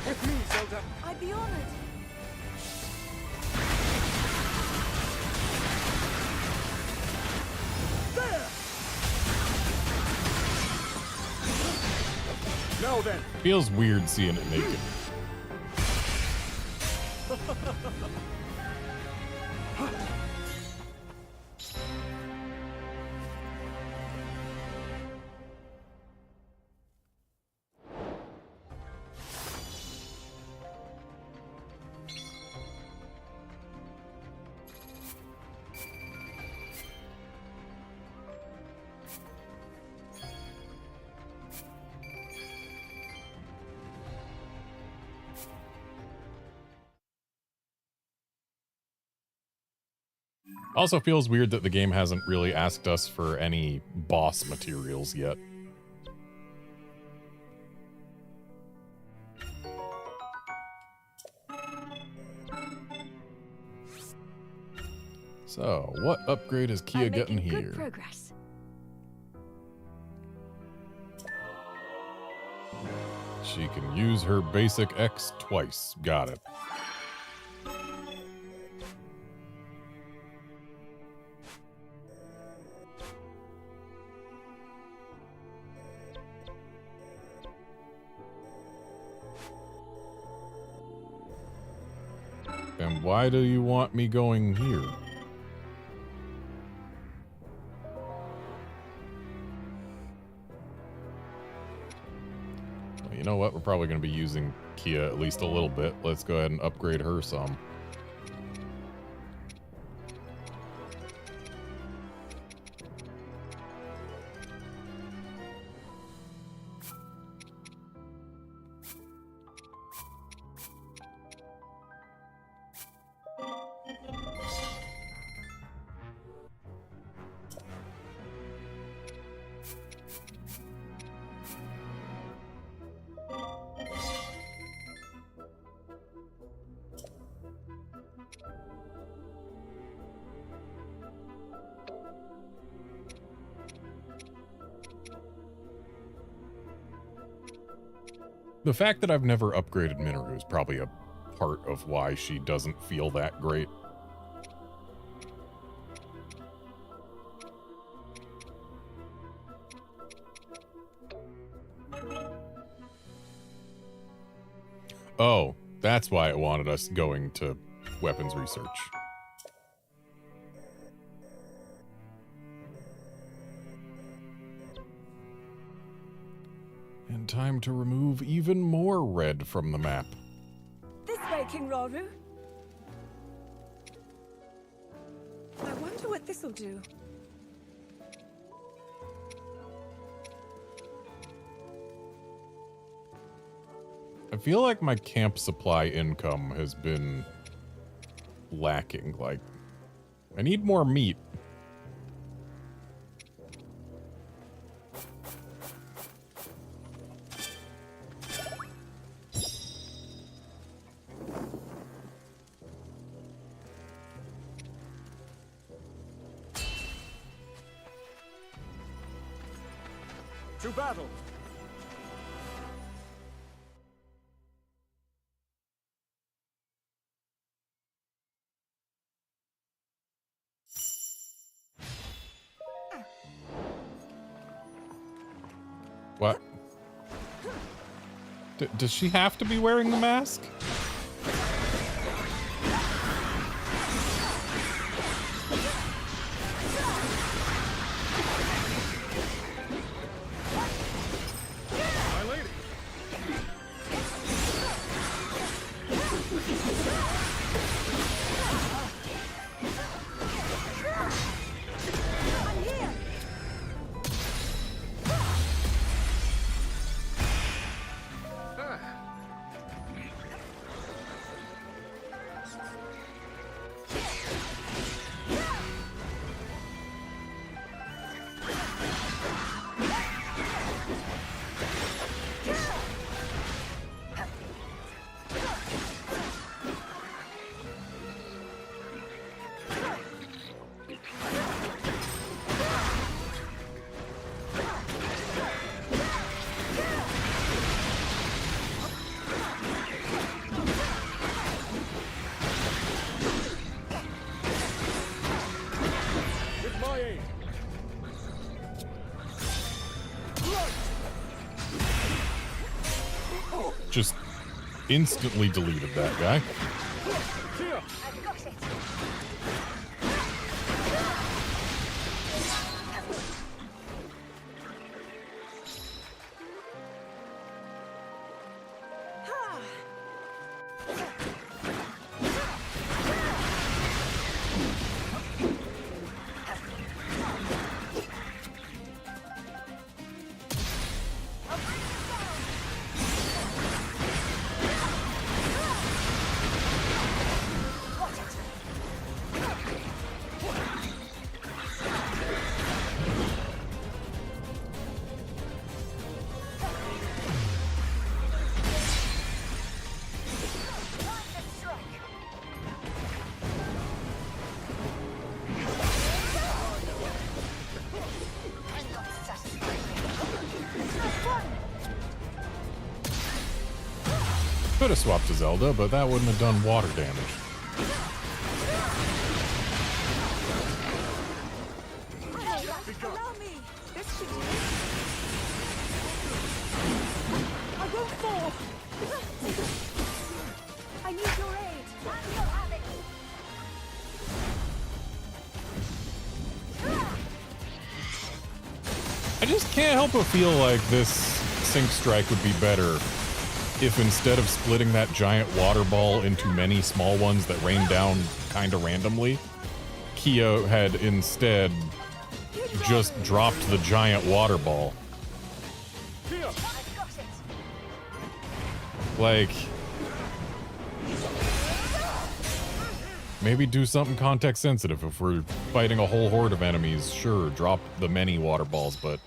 With me, Zelda. I'd be honored. Now then. Feels weird seeing it naked. Also feels weird that the game hasn't really asked us for any boss materials yet. So, what upgrade is Kia getting Making good here? progress. She can use her basic X twice. Got it. And why do you want me going here? Well, you know what? We're probably going to be using Kia at least a little bit. Let's go ahead and upgrade her some. The fact that I've never upgraded Minoru is probably a part of why she doesn't feel that great. Oh, that's why it wanted us going to weapons research. And time to remove even more red from the map. This way, King Roru. I wonder what this'll do. I feel like my camp supply income has been lacking. Like, I need more meat. To battle! What? Does she have to be wearing the mask? Just instantly deleted that guy. Could have swapped to Zelda, but that wouldn't have done water damage. Allow me. This should do it. I won't fall. I need your aid. You'll have it. I just can't help but feel like this Sync Strike would be better if instead of splitting that giant water ball into many small ones that rain down kind of randomly, Kia had instead just dropped the giant water ball. Like, maybe do something context sensitive. If we're fighting a whole horde of enemies, sure, drop the many water balls, but if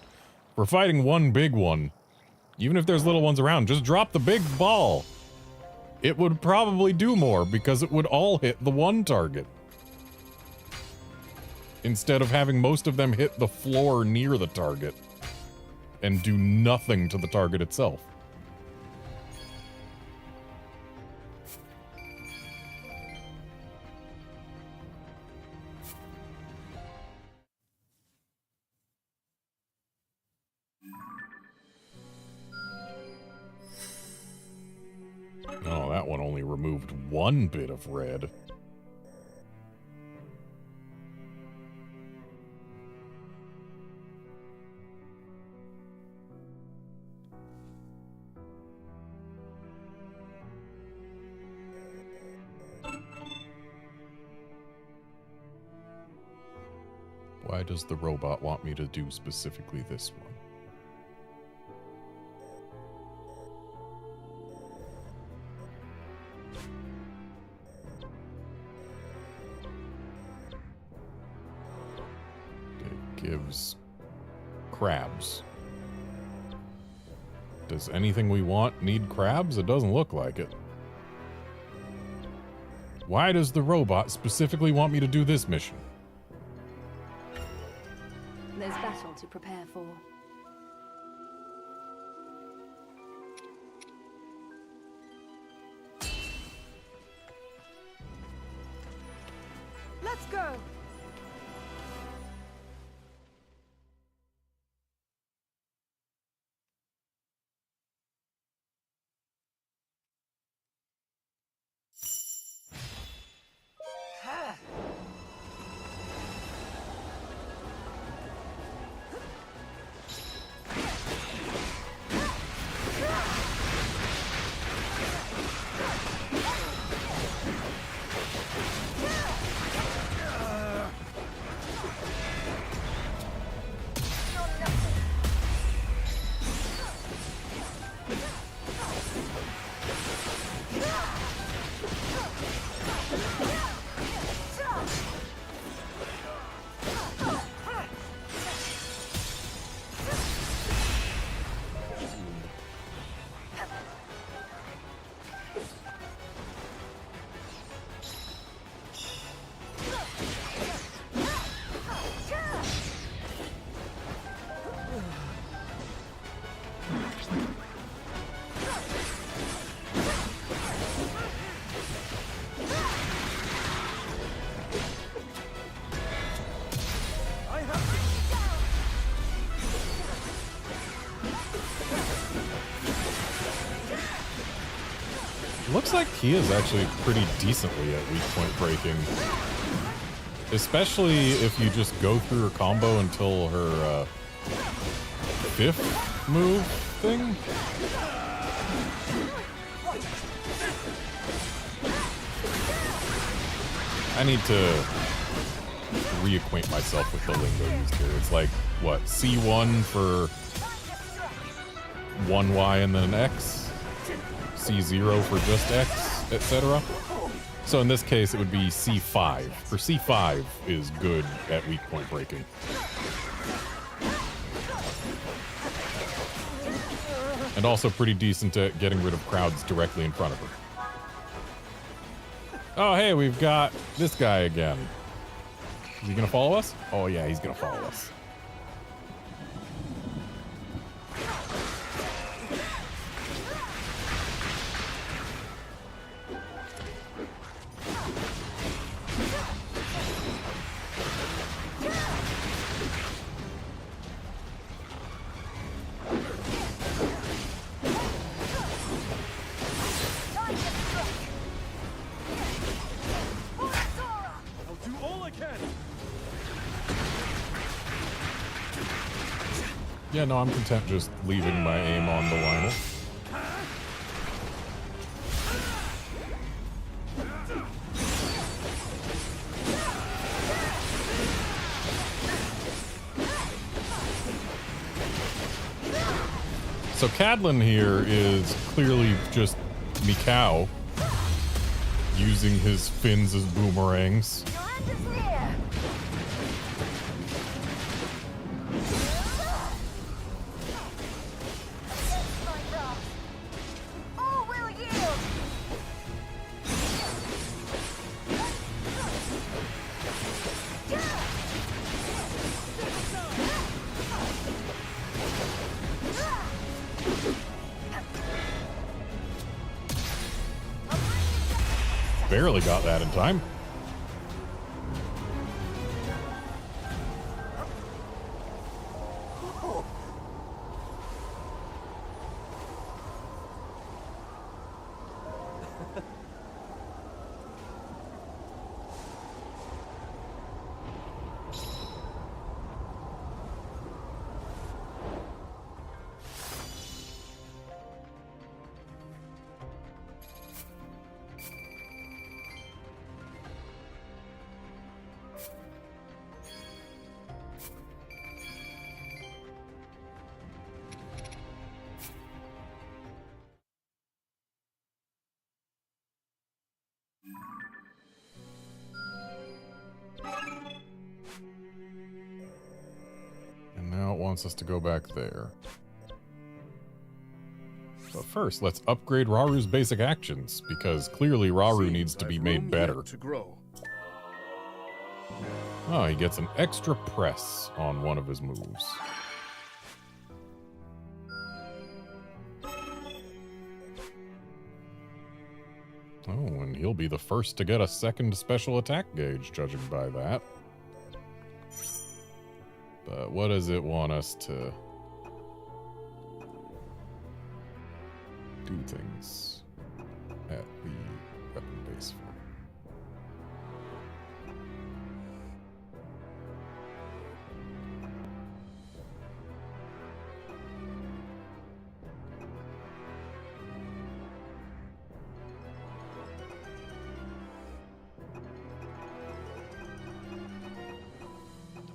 we're fighting one big one, even if there's little ones around, just drop the big ball. It would probably do more because it would all hit the one target. Instead of having most of them hit the floor near the target and do nothing to the target itself. Oh, that one only removed one bit of red. Why does the robot want me to do specifically this one? gives crabs. Does anything we want need crabs? It doesn't look like it. Why does the robot specifically want me to do this mission? There's battle to prepare for. Let's go! Looks like Kia's actually pretty decently at weak point breaking. Especially if you just go through her combo until her fifth move thing. I need to reacquaint myself with the lingo used here. It's like, what, C1 for 1Y and then an X? C0 for just X, etc. So in this case, it would be C5. For C5 is good at weak point breaking. And also pretty decent at getting rid of crowds directly in front of her. Oh, hey, we've got this guy again. Is he gonna follow us? Oh yeah, he's gonna follow us. Yeah, no, I'm content just leaving my aim on the Lionel. So Cadlin here is clearly just Mikau using his fins as boomerangs. Barely got that in time. wants us to go back there. But first, let's upgrade Raru's basic actions, because clearly Raru needs to be made better. To grow. Oh, he gets an extra press on one of his moves. Oh, and he'll be the first to get a second special attack gauge, judging by that. But what does it want us to do things at the weapon base for?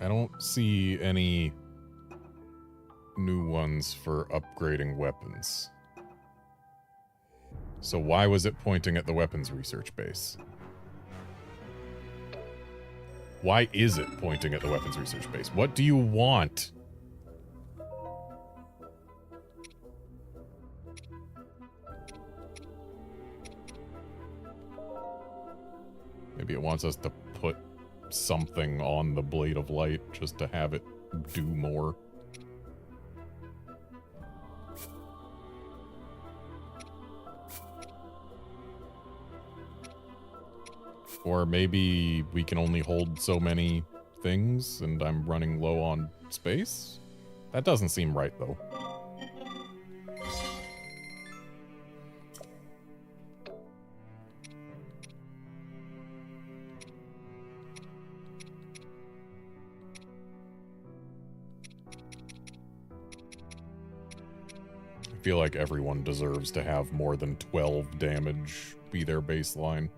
I don't see any new ones for upgrading weapons. So why was it pointing at the weapons research base? Why is it pointing at the weapons research base? What do you want? Maybe it wants us to put something on the Blade of Light just to have it do more. Or maybe we can only hold so many things and I'm running low on space? That doesn't seem right, though. I feel like everyone deserves to have more than 12 damage be their baseline.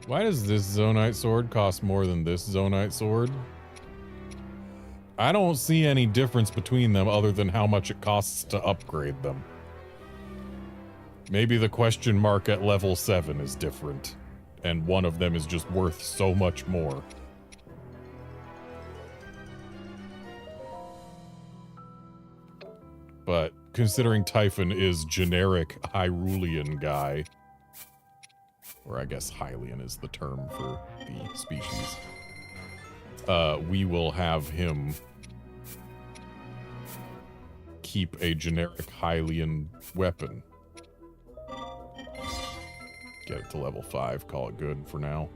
Why does this Zonite sword cost more than this Zonite sword? I don't see any difference between them other than how much it costs to upgrade them. Maybe the question mark at level 7 is different, and one of them is just worth so much more. But considering Typhon is generic Hyrulean guy, or I guess Hylian is the term for the species, we will have him keep a generic Hylian weapon. Get it to level 5, call it good for now.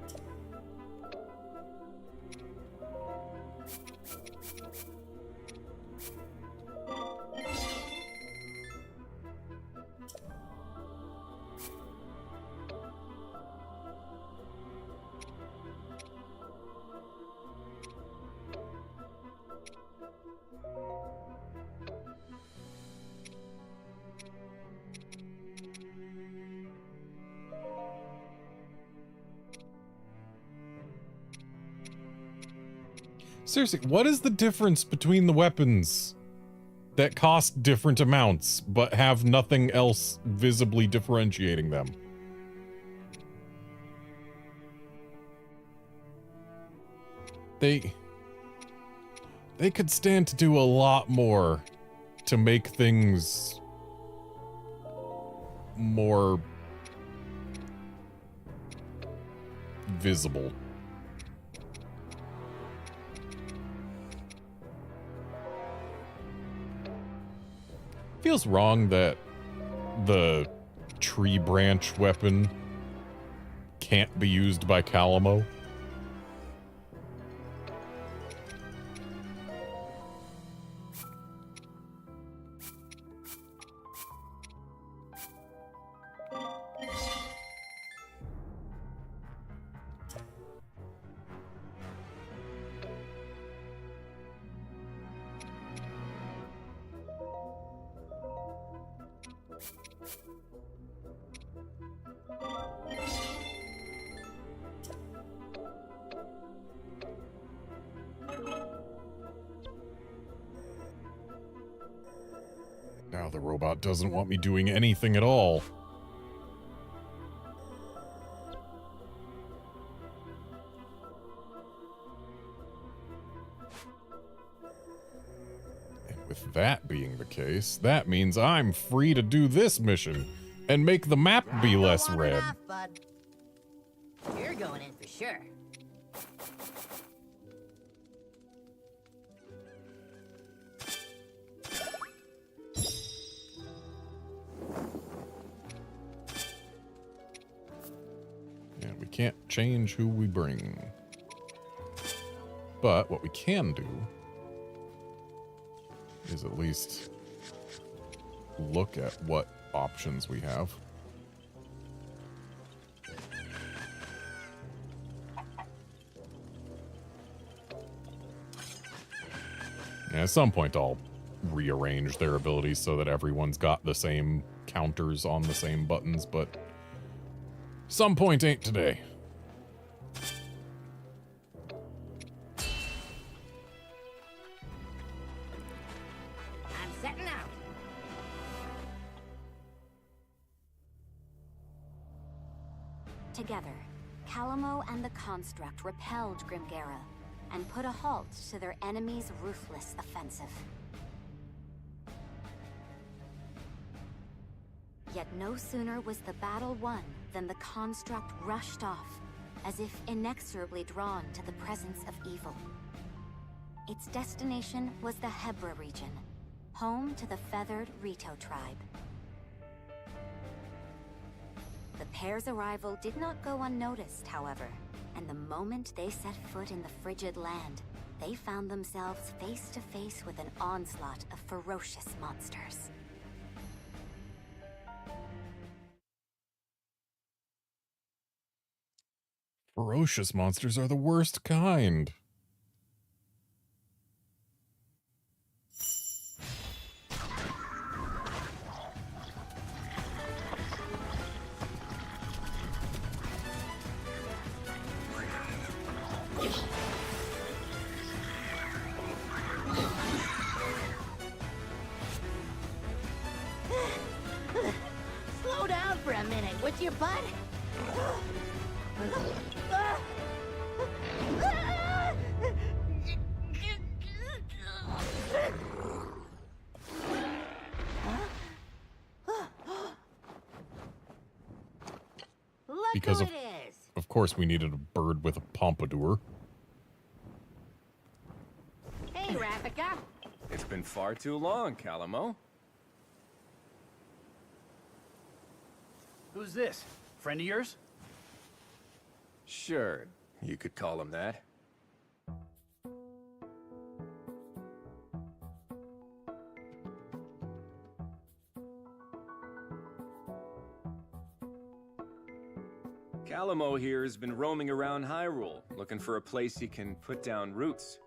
Seriously, what is the difference between the weapons that cost different amounts but have nothing else visibly differentiating them? They could stand to do a lot more to make things more visible. Feels wrong that the tree branch weapon can't be used by Calamo. Oh, the robot doesn't want me doing anything at all. And with that being the case, that means I'm free to do this mission and make the map be less red. Enough, bud. You're going in for sure. Yeah, we can't change who we bring. But what we can do is at least look at what options we have. And at some point I'll rearrange their abilities so that everyone's got the same counters on the same buttons, but some point ain't today. I'm setting out. Together, Calamo and the Construct repelled Grimgera and put a halt to their enemy's ruthless offensive. Yet no sooner was the battle won than the Construct rushed off, as if inexorably drawn to the presence of evil. Its destination was the Hebra region, home to the feathered Rito tribe. The pair's arrival did not go unnoticed, however, and the moment they set foot in the frigid land, they found themselves face to face with an onslaught of ferocious monsters. Ferocious monsters are the worst kind. Slow down for a minute, would you, bud? Because of course we needed a bird with a pompadour. Hey, Ravika. It's been far too long, Calamo. Who's this? Friend of yours? Sure, you could call him that. Calamo here has been roaming around Hyrule, looking for a place he can put down roots.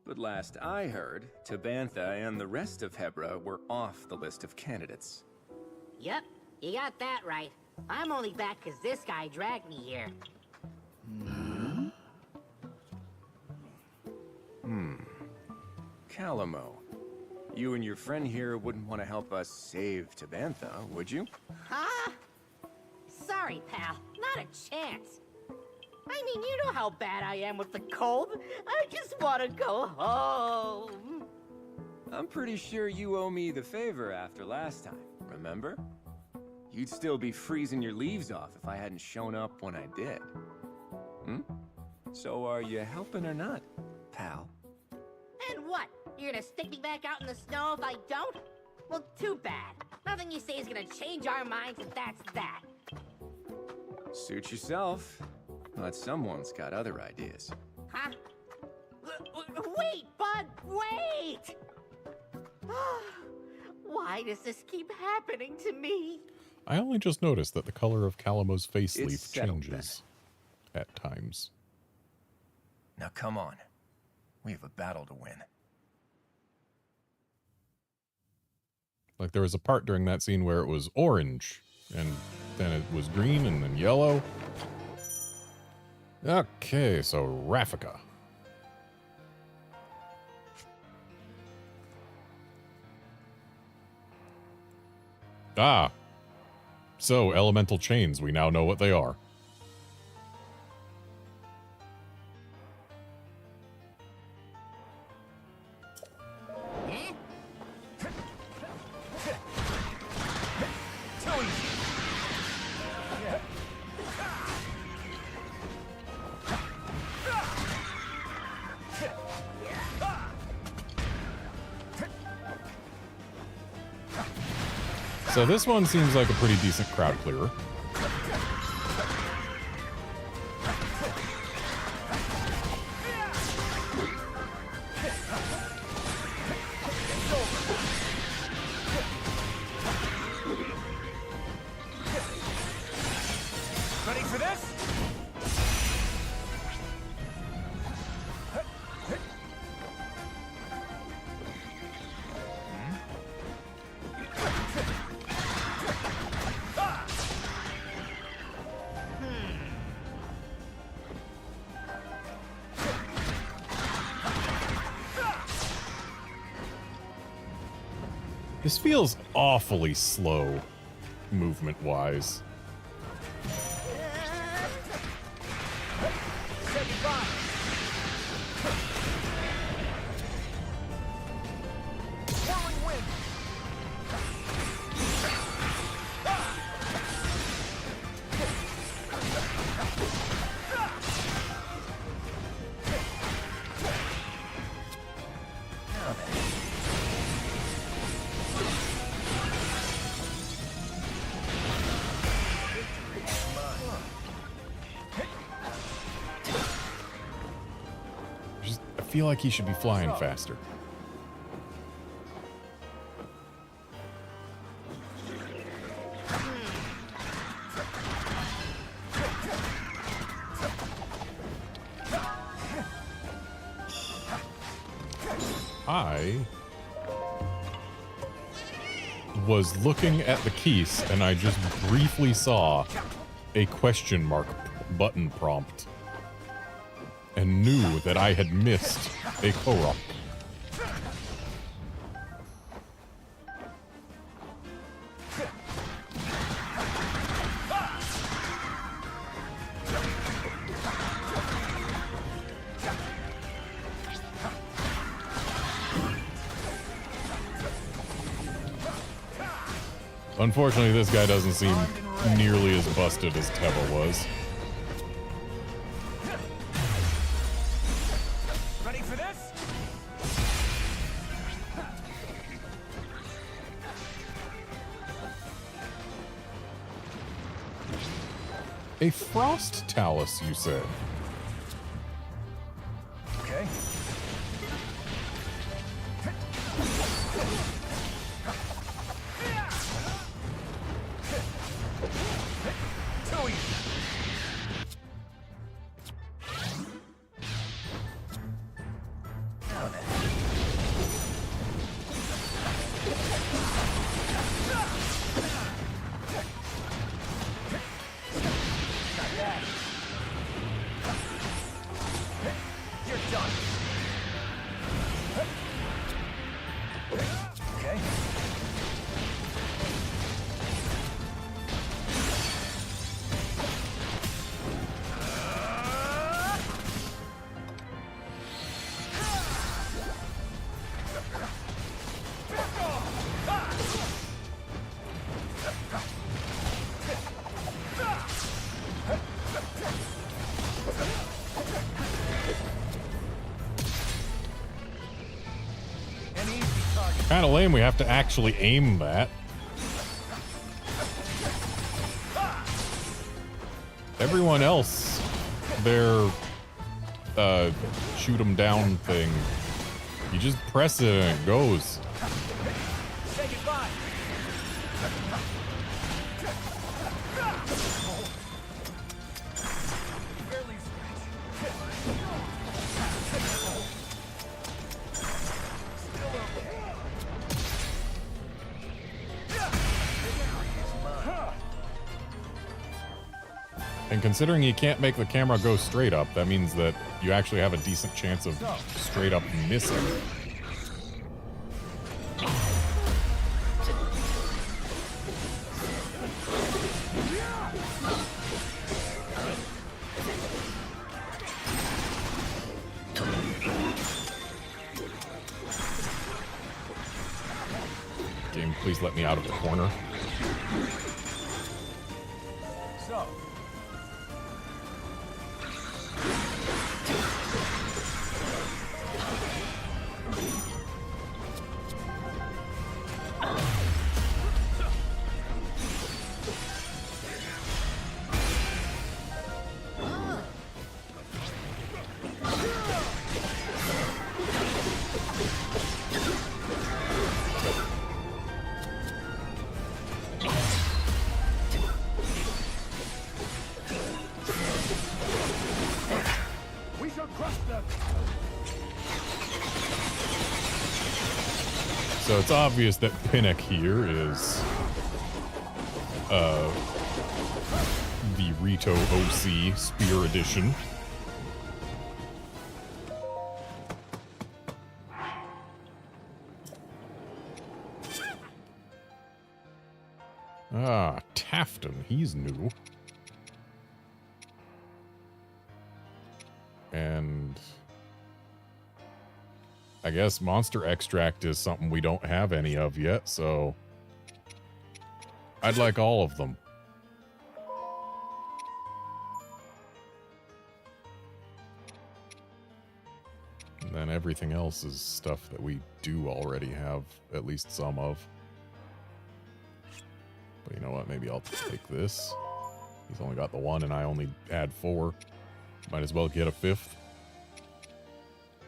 But last I heard, Tabantha and the rest of Hebra were off the list of candidates. Yep, you got that right. I'm only back because this guy dragged me here. Calamo, you and your friend here wouldn't want to help us save Tabantha, would you? Huh? Sorry, pal. Not a chance. I mean, you know how bad I am with the cold. I just want to go home. I'm pretty sure you owe me the favor after last time, remember? You'd still be freezing your leaves off if I hadn't shown up when I did. So are you helping or not, pal? And what? You're gonna stick me back out in the snow if I don't? Well, too bad. Nothing you say is gonna change our minds, and that's that. Suit yourself. But someone's got other ideas. Huh? Wait, bud, wait! Why does this keep happening to me? I only just noticed that the color of Calamo's face It's leaf settled changes at times. Now come on. We have a battle to win. Like there was a part during that scene where it was orange, and then it was green, and then yellow. Okay, so Raffica. Ah. So, elemental chains, we now know what they are. So this one seems like a pretty decent crowd clearer. Ready for this? This feels awfully slow, movement-wise. I feel like he should be flying faster. I was looking at the keys and I just briefly saw a question mark button prompt and knew that I had missed a Korok. Unfortunately, this guy doesn't seem nearly as busted as Teva was. Ready for this? A frost talus, you said? Okay. Kind of lame we have to actually aim that. Everyone else, their shoot 'em down thing, you just press it and it goes. Say goodbye. And considering you can't make the camera go straight up, that means that you actually have a decent chance of straight up missing. Game, please let me out of the corner. So. So it's obvious that Pinnock here is the Rito OC Spear Edition. Ah, Tafton, he's new. And I guess Monster Extract is something we don't have any of yet, so I'd like all of them. And then everything else is stuff that we do already have at least some of. But you know what? Maybe I'll take this. He's only got the one and I only had 4. Might as well get a 5th.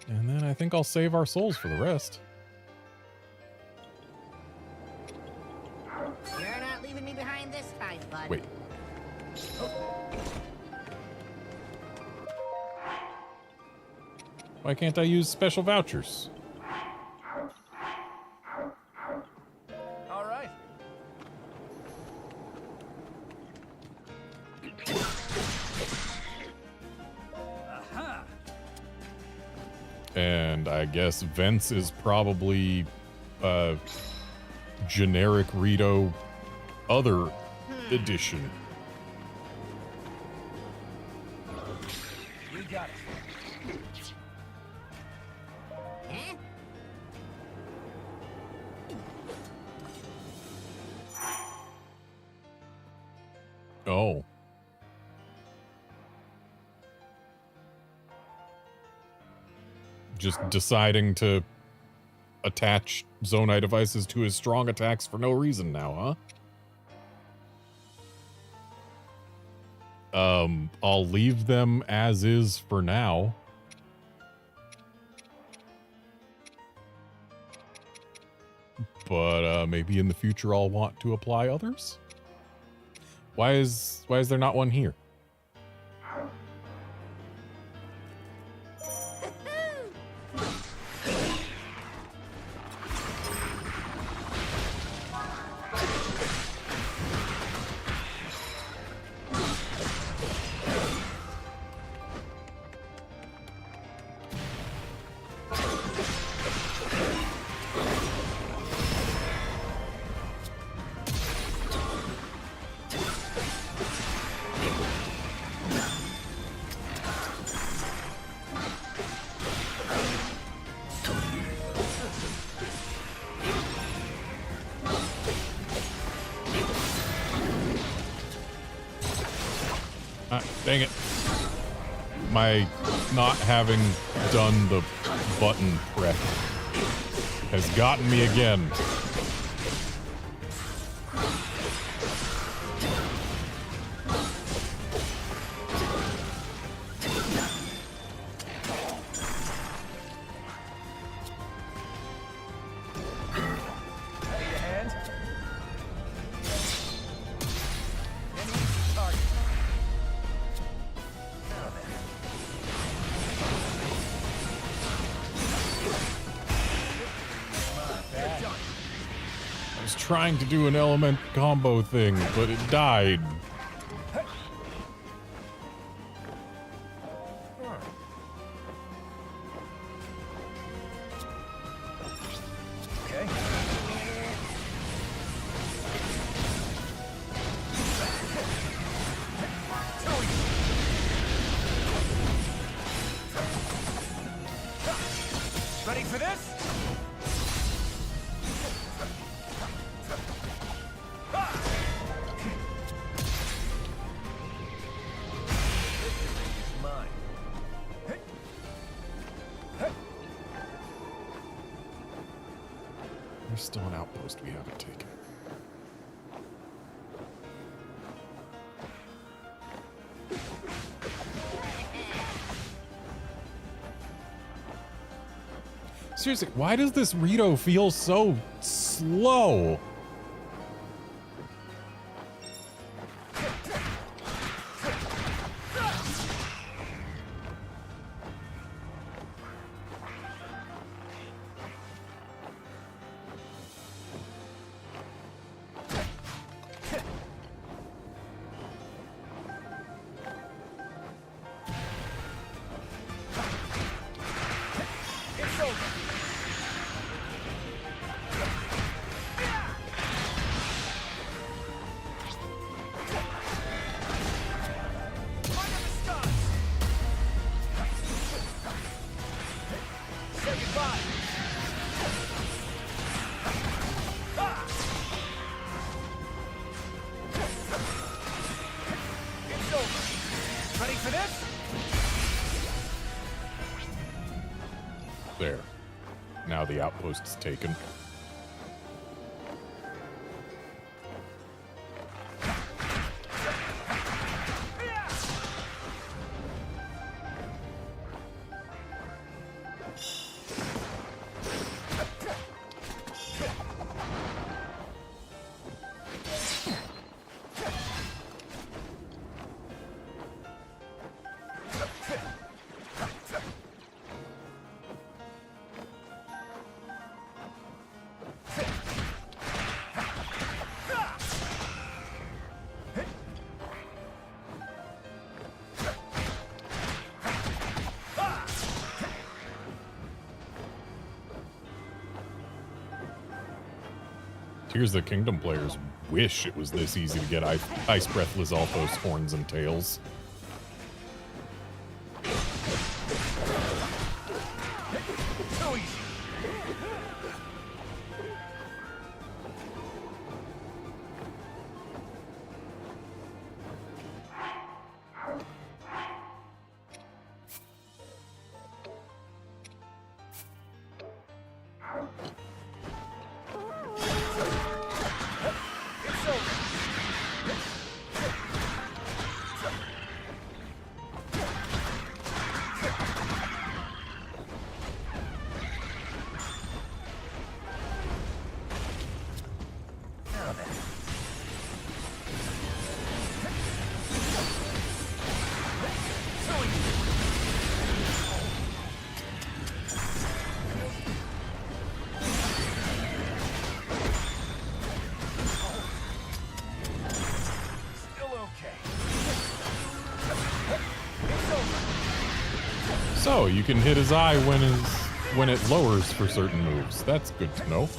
And then I think I'll save our souls for the rest. You're not leaving me behind this time, bud. Wait. Why can't I use special vouchers? All right. Aha. And I guess Vents is probably generic Rito other edition. We got it. Huh? Oh. Just deciding to attach Zonai devices to his strong attacks for no reason now, huh? I'll leave them as is for now. But maybe in the future I'll want to apply others? Why is there not one here? Dang it. My not having done the button prep has gotten me again. Trying to do an element combo thing, but it died. Ready for this? There's still an outpost we haven't taken. Seriously, why does this Rito feel so slow? There. Now the outpost is taken. Here's the Kingdom players wish it was this easy to get Ice Breath Lizalfo's horns and tails. So you can hit his eye when it lowers for certain moves. That's good to know.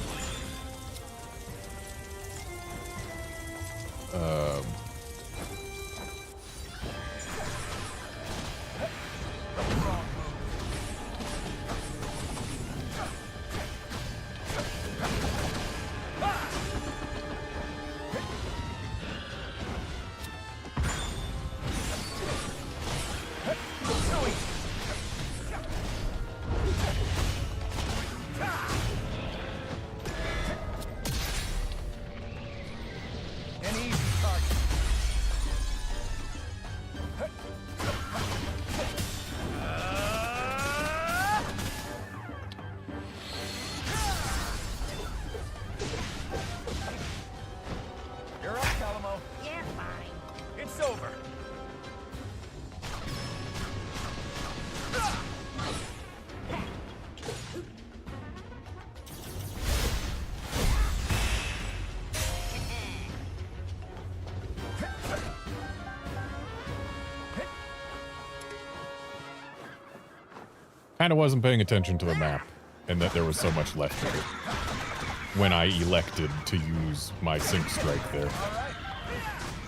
Kind of wasn't paying attention to the map and that there was so much left of it when I elected to use my sync strike there.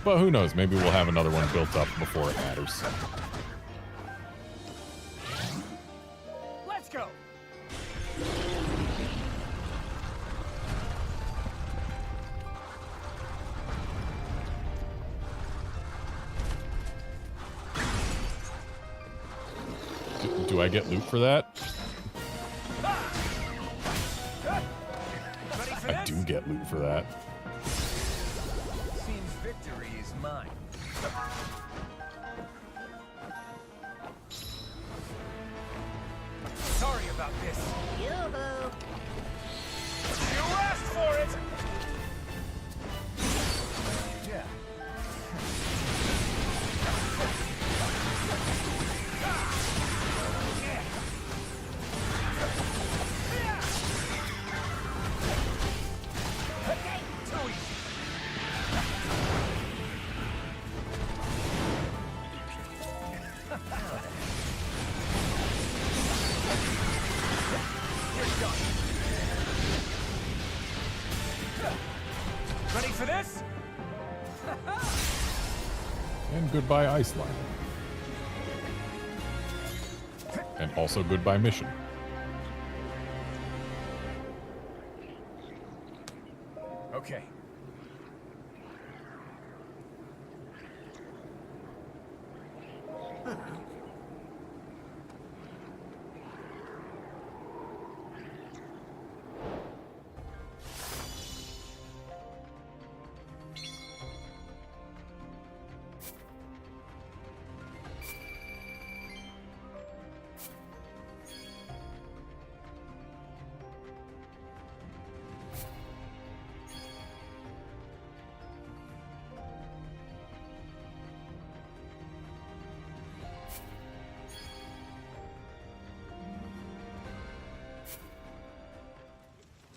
But who knows, maybe we'll have another one built up before it matters. Let's go. Do I get loot for that? I do get loot for that. Seems victory is mine. Sorry about this. Yoo-hoo! You asked for it! Yeah. Okay, too easy. You're done. Ready for this? And goodbye, Iceland. And also goodbye, mission. Okay.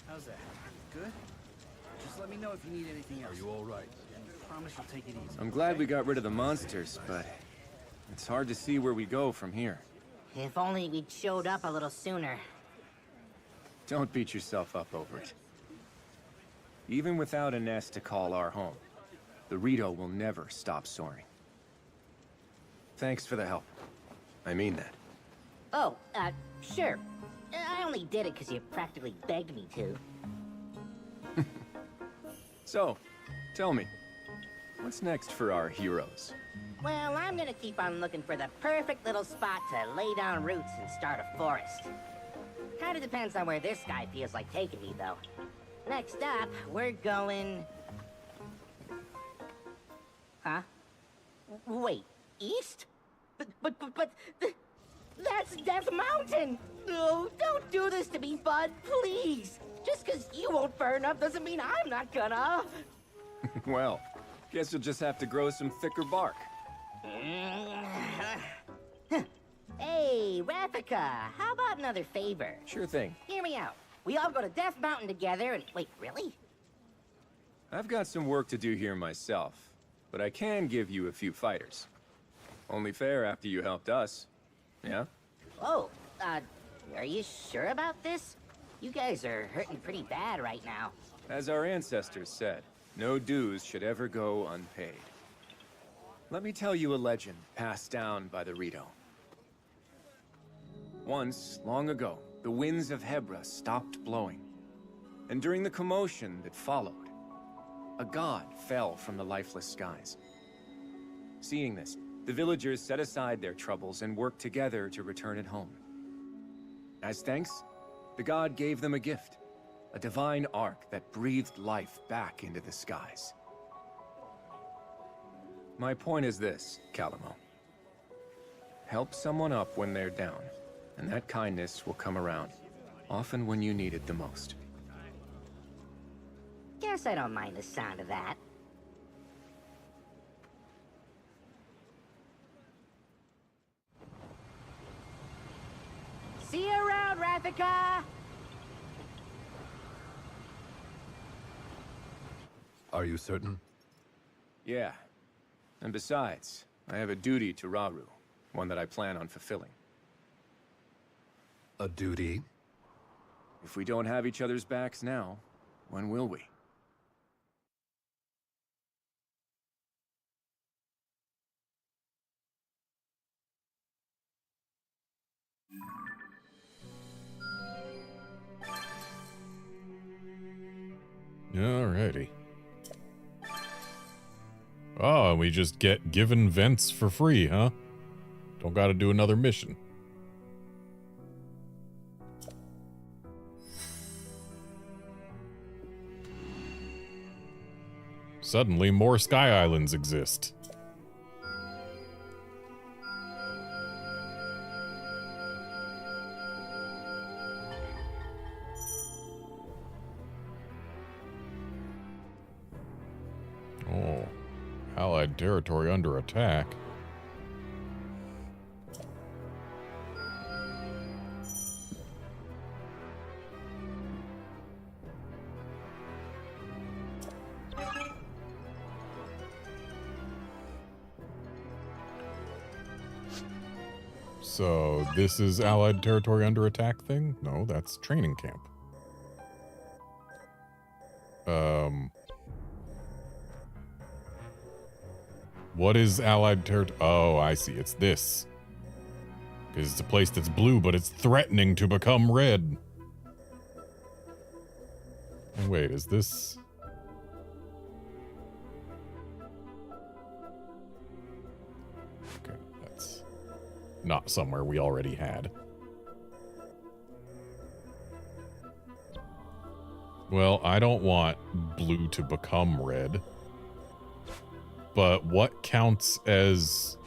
How's that? Good? Just let me know if you need anything else. Are you all right? And promise you'll take it easy. I'm glad we got rid of the monsters, but it's hard to see where we go from here. If only we'd showed up a little sooner. Don't beat yourself up over it. Even without a nest to call our home, the Rito will never stop soaring. Thanks for the help. I mean that. Oh, sure. I only did it because you practically begged me to. So, tell me, what's next for our heroes? Well, I'm gonna keep on looking for the perfect little spot to lay down roots and start a forest. Kinda depends on where this guy feels like taking me, though. Next up, we're going... Huh? Wait, east? But, that's Death Mountain! No, don't do this to me, bud, please! Just because you won't burn up doesn't mean I'm not gonna! Well, guess you'll just have to grow some thicker bark. Hey, Rafika, how about another favor? Sure thing. Hear me out. We all go to Death Mountain together and... Wait, really? I've got some work to do here myself, but I can give you a few fighters. Only fair after you helped us. Yeah? Oh, are you sure about this? You guys are hurting pretty bad right now. As our ancestors said, no dues should ever go unpaid. Let me tell you a legend passed down by the Rito. Once, long ago, the winds of Hebra stopped blowing. And during the commotion that followed, a god fell from the lifeless skies. Seeing this, the villagers set aside their troubles and worked together to return it home. As thanks, the god gave them a gift, a divine ark that breathed life back into the skies. My point is this, Calamo. Help someone up when they're down, and that kindness will come around, often when you need it the most. Guess I don't mind the sound of that. See you around, Rafika! Are you certain? Yeah. And besides, I have a duty to Rauru, one that I plan on fulfilling. A duty? If we don't have each other's backs now, when will we? Alrighty. Oh, we just get given vents for free, huh? Don't gotta do another mission. Suddenly, more Sky Islands exist. Oh, Allied territory under attack. So, this is Allied territory under attack thing? No, that's training camp. What is Allied territory? Oh, I see. It's this. Because it's a place that's blue, but it's threatening to become red. And wait, is this... Okay, that's not somewhere we already had. Well, I don't want blue to become red. But what counts as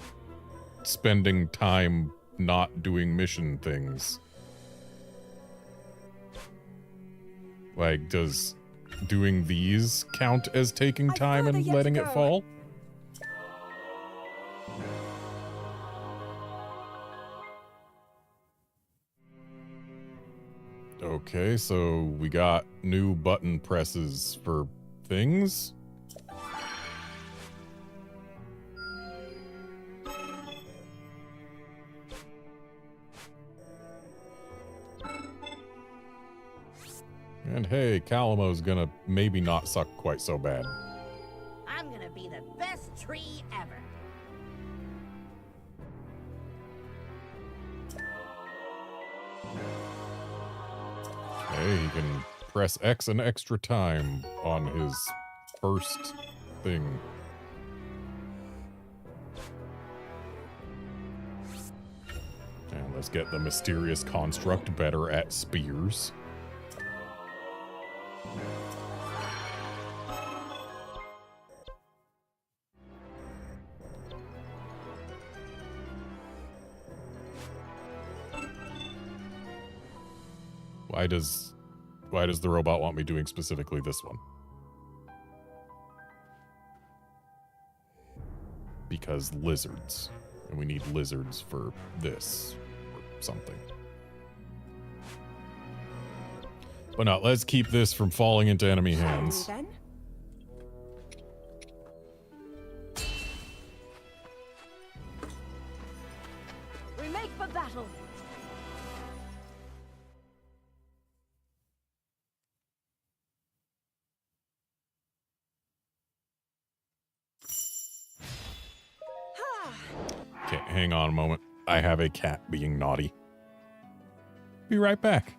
spending time not doing mission things? Like, does doing these count as taking time and letting it fall? Okay, so we got new button presses for things. And hey, Calamo's gonna maybe not suck quite so bad. I'm gonna be the best tree ever. Hey, he can press X an extra time on his first thing. And let's get the mysterious construct better at spears. Why does the robot want me doing specifically this one? Because lizards. And we need lizards for this or something. But no, let's keep this from falling into enemy hands. Then? We make for battle. Okay, hang on a moment. I have a cat being naughty. Be right back.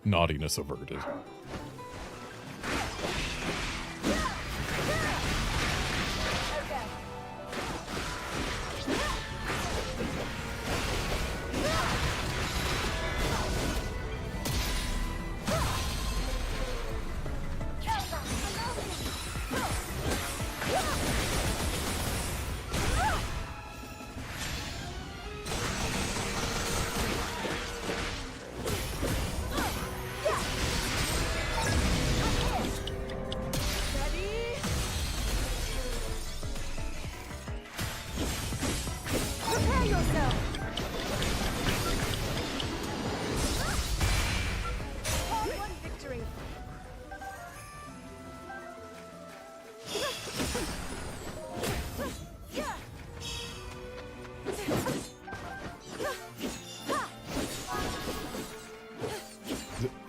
Naughtiness averted.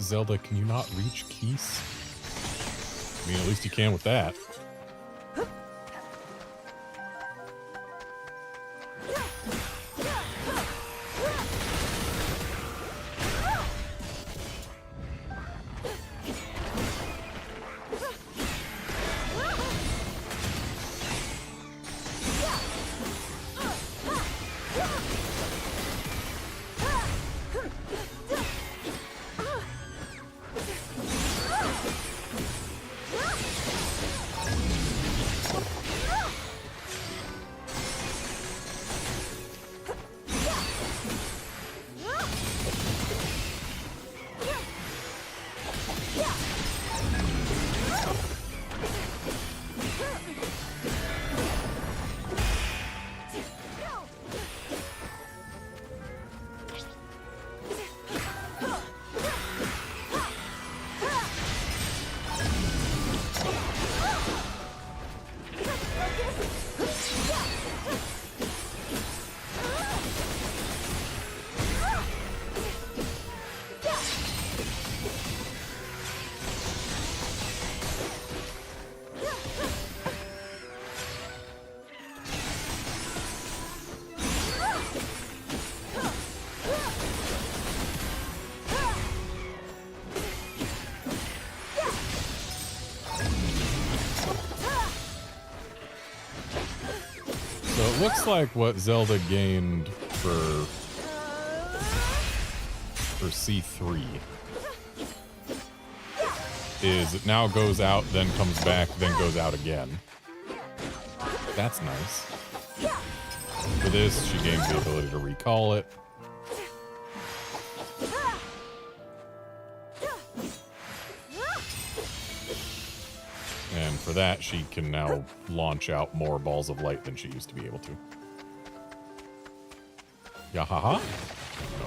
Zelda, can you not reach Keese? I mean, at least you can with that. So it looks like what Zelda gained for C3 is it now goes out, then comes back, then goes out again. That's nice. For this, she gains the ability to recall it. And for that, she can now launch out more balls of light than she used to be able to. Yahaha? No.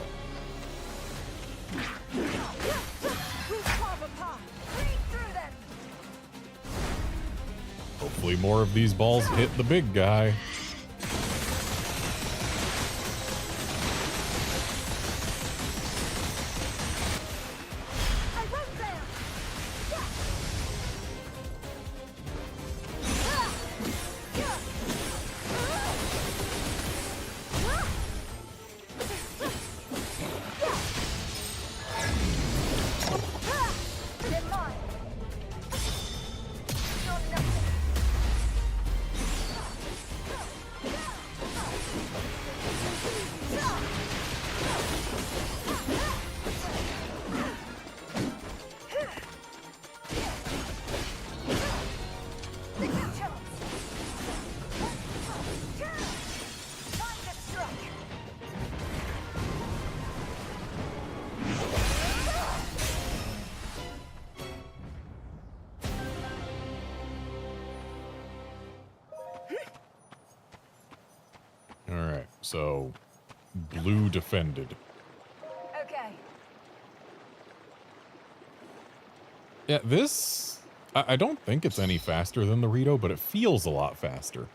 Hopefully more of these balls hit the big guy. Alright, so blue defended. Okay. Yeah, this... I don't think it's any faster than the Rito, but it feels a lot faster.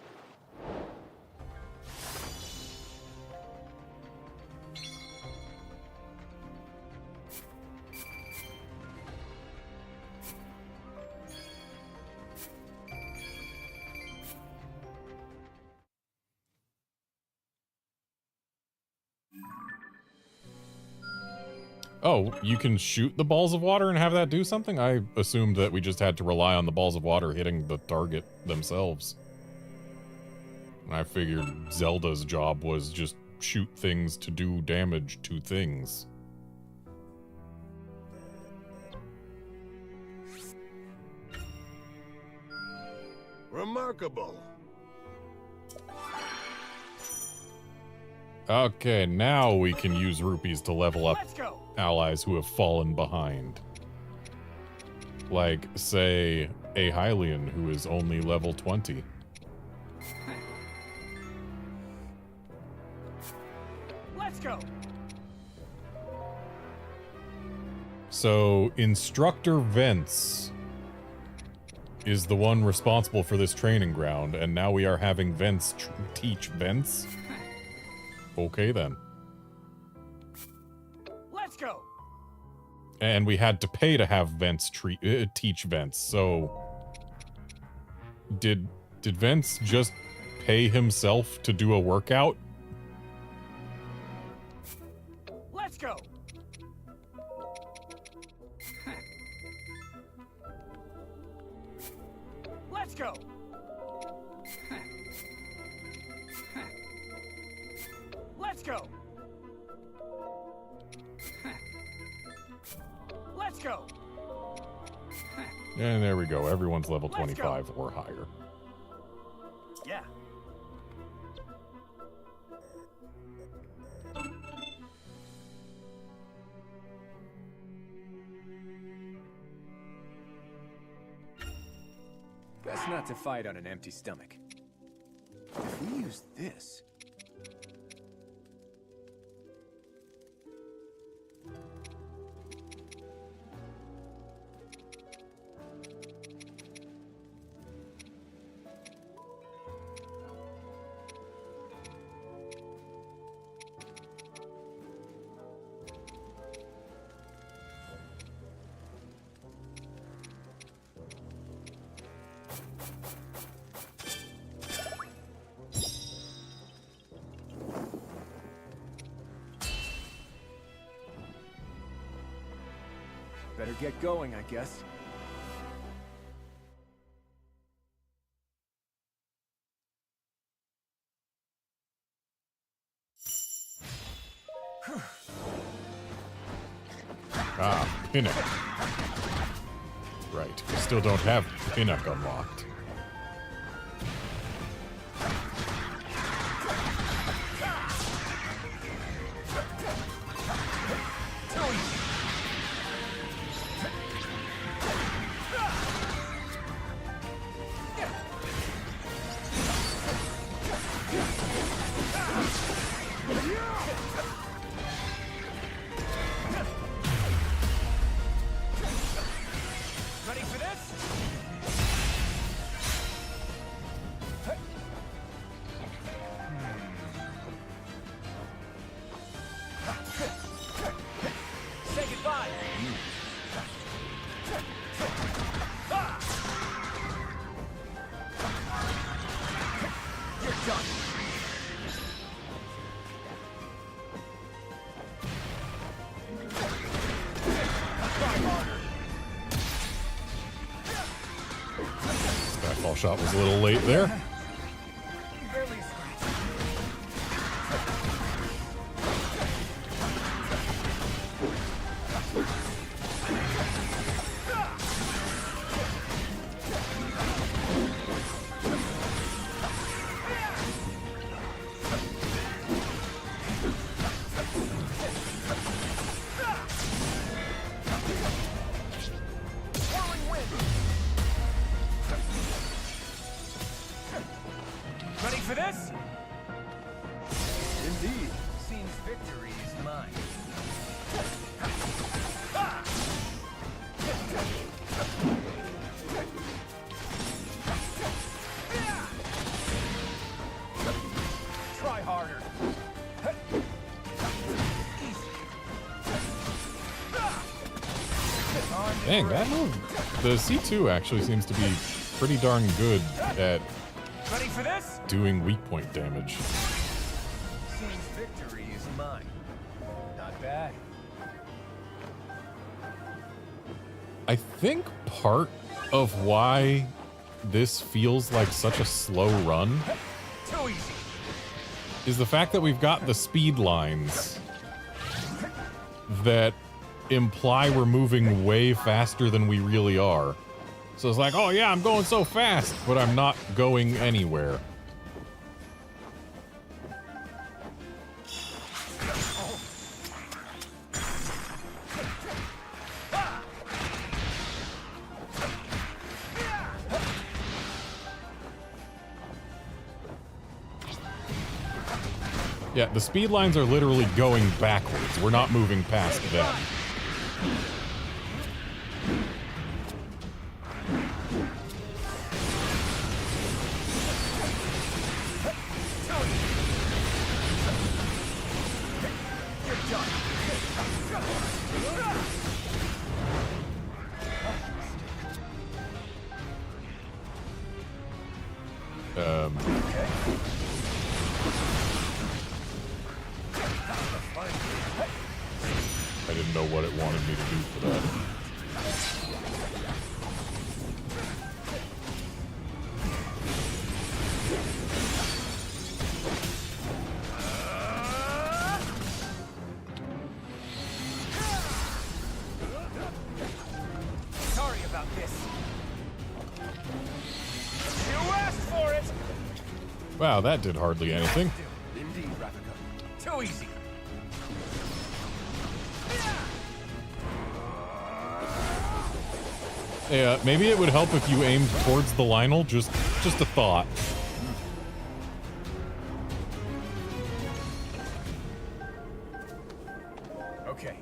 Oh, you can shoot the balls of water and have that do something? I assumed that we just had to rely on the balls of water hitting the target themselves. I figured Zelda's job was just shoot things to do damage to things. Remarkable. Okay, now we can use rupees to level up allies who have fallen behind. Like, say, a Hylian who is only level 20. Let's go. So, Instructor Vence is the one responsible for this training ground, and now we are having Vence teach Vence? Okay, then. Let's go. And we had to pay to have Vence teach Vence, so... Did Vence just pay himself to do a workout? Let's go. Let's go. Let's go. Let's go. And there we go. Everyone's level 25 or higher. Yeah. Best not to fight on an empty stomach. If we use this... Better get going, I guess. Ah, Pinnock. Right, we still don't have Pinnock unlocked. Ready for this? Say goodbye. You're done. Skyfall shot was a little late there. Barely scratched. Whirling wind. Ready for this? Indeed. Seems victory is mine. Try harder. Dang, that move. The C2 actually seems to be pretty darn good at Ready for this? doing weak point damage. Seems victory is mine. Not bad. I think part of why this feels like such a slow run Too easy. is the fact that we've got the speed lines that imply we're moving way faster than we really are. So it's like, oh yeah, I'm going so fast, but I'm not going anywhere. Yeah, the speed lines are literally going backwards. We're not moving past them. I didn't know what it wanted me to do for that. Sorry about this. You asked for it. Wow, that did hardly anything. Indeed, Ravnica. Too easy. Yeah, maybe it would help if you aimed towards the Lionel. Just a thought. Okay.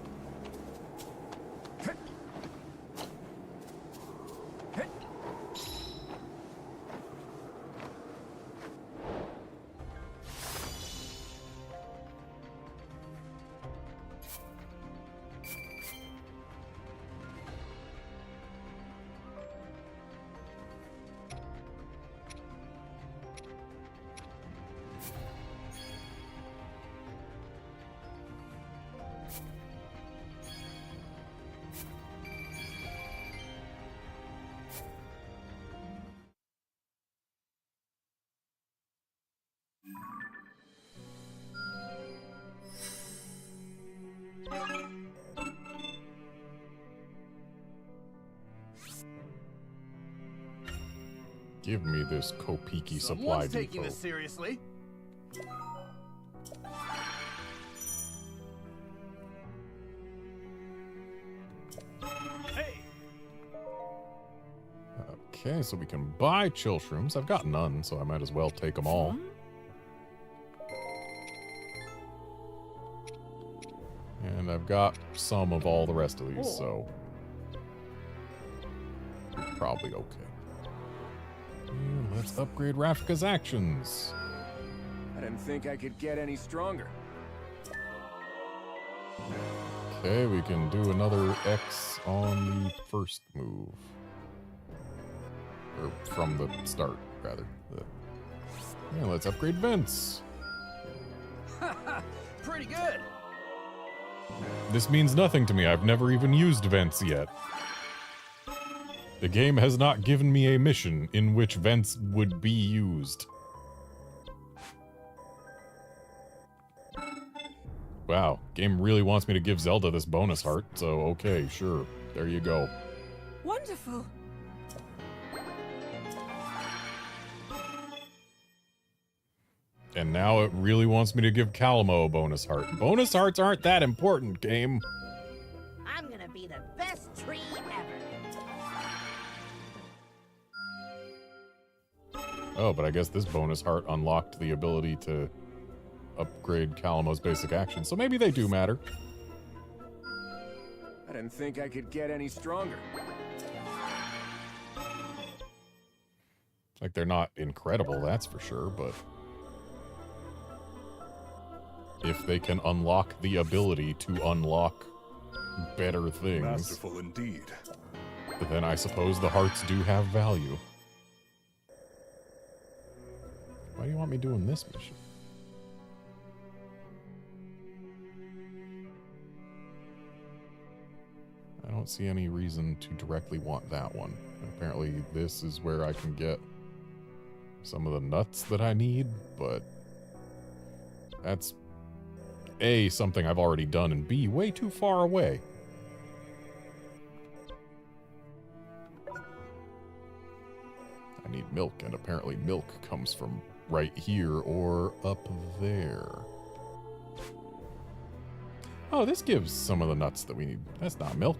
Give me this Kopiki supply Someone's depot. taking this seriously. Hey. Okay, so we can buy chill shrooms. I've got none, so I might as well take them all. And I've got some of all the rest of these, so probably okay. And let's upgrade Rafika's actions. I didn't think I could get any stronger. Okay, we can do another X on the first move. Or from the start, rather. Yeah, let's upgrade vents. Pretty good. This means nothing to me. I've never even used vents yet. The game has not given me a mission in which vents would be used. Wow, game really wants me to give Zelda this bonus heart, so okay, sure. There you go. Wonderful. And now it really wants me to give Calamo a bonus heart. Bonus hearts aren't that important, game. I'm gonna be the best tree ever. Oh, but I guess this bonus heart unlocked the ability to upgrade Calamo's basic action, so maybe they do matter. I didn't think I could get any stronger. Like, they're not incredible, that's for sure, but if they can unlock the ability to unlock better things, Masterful indeed. then I suppose the hearts do have value. Why do you want me doing this mission? I don't see any reason to directly want that one. Apparently this is where I can get some of the nuts that I need, but that's A, something I've already done, and B, way too far away. I need milk, and apparently milk comes from right here or up there. Oh, this gives some of the nuts that we need. That's not milk.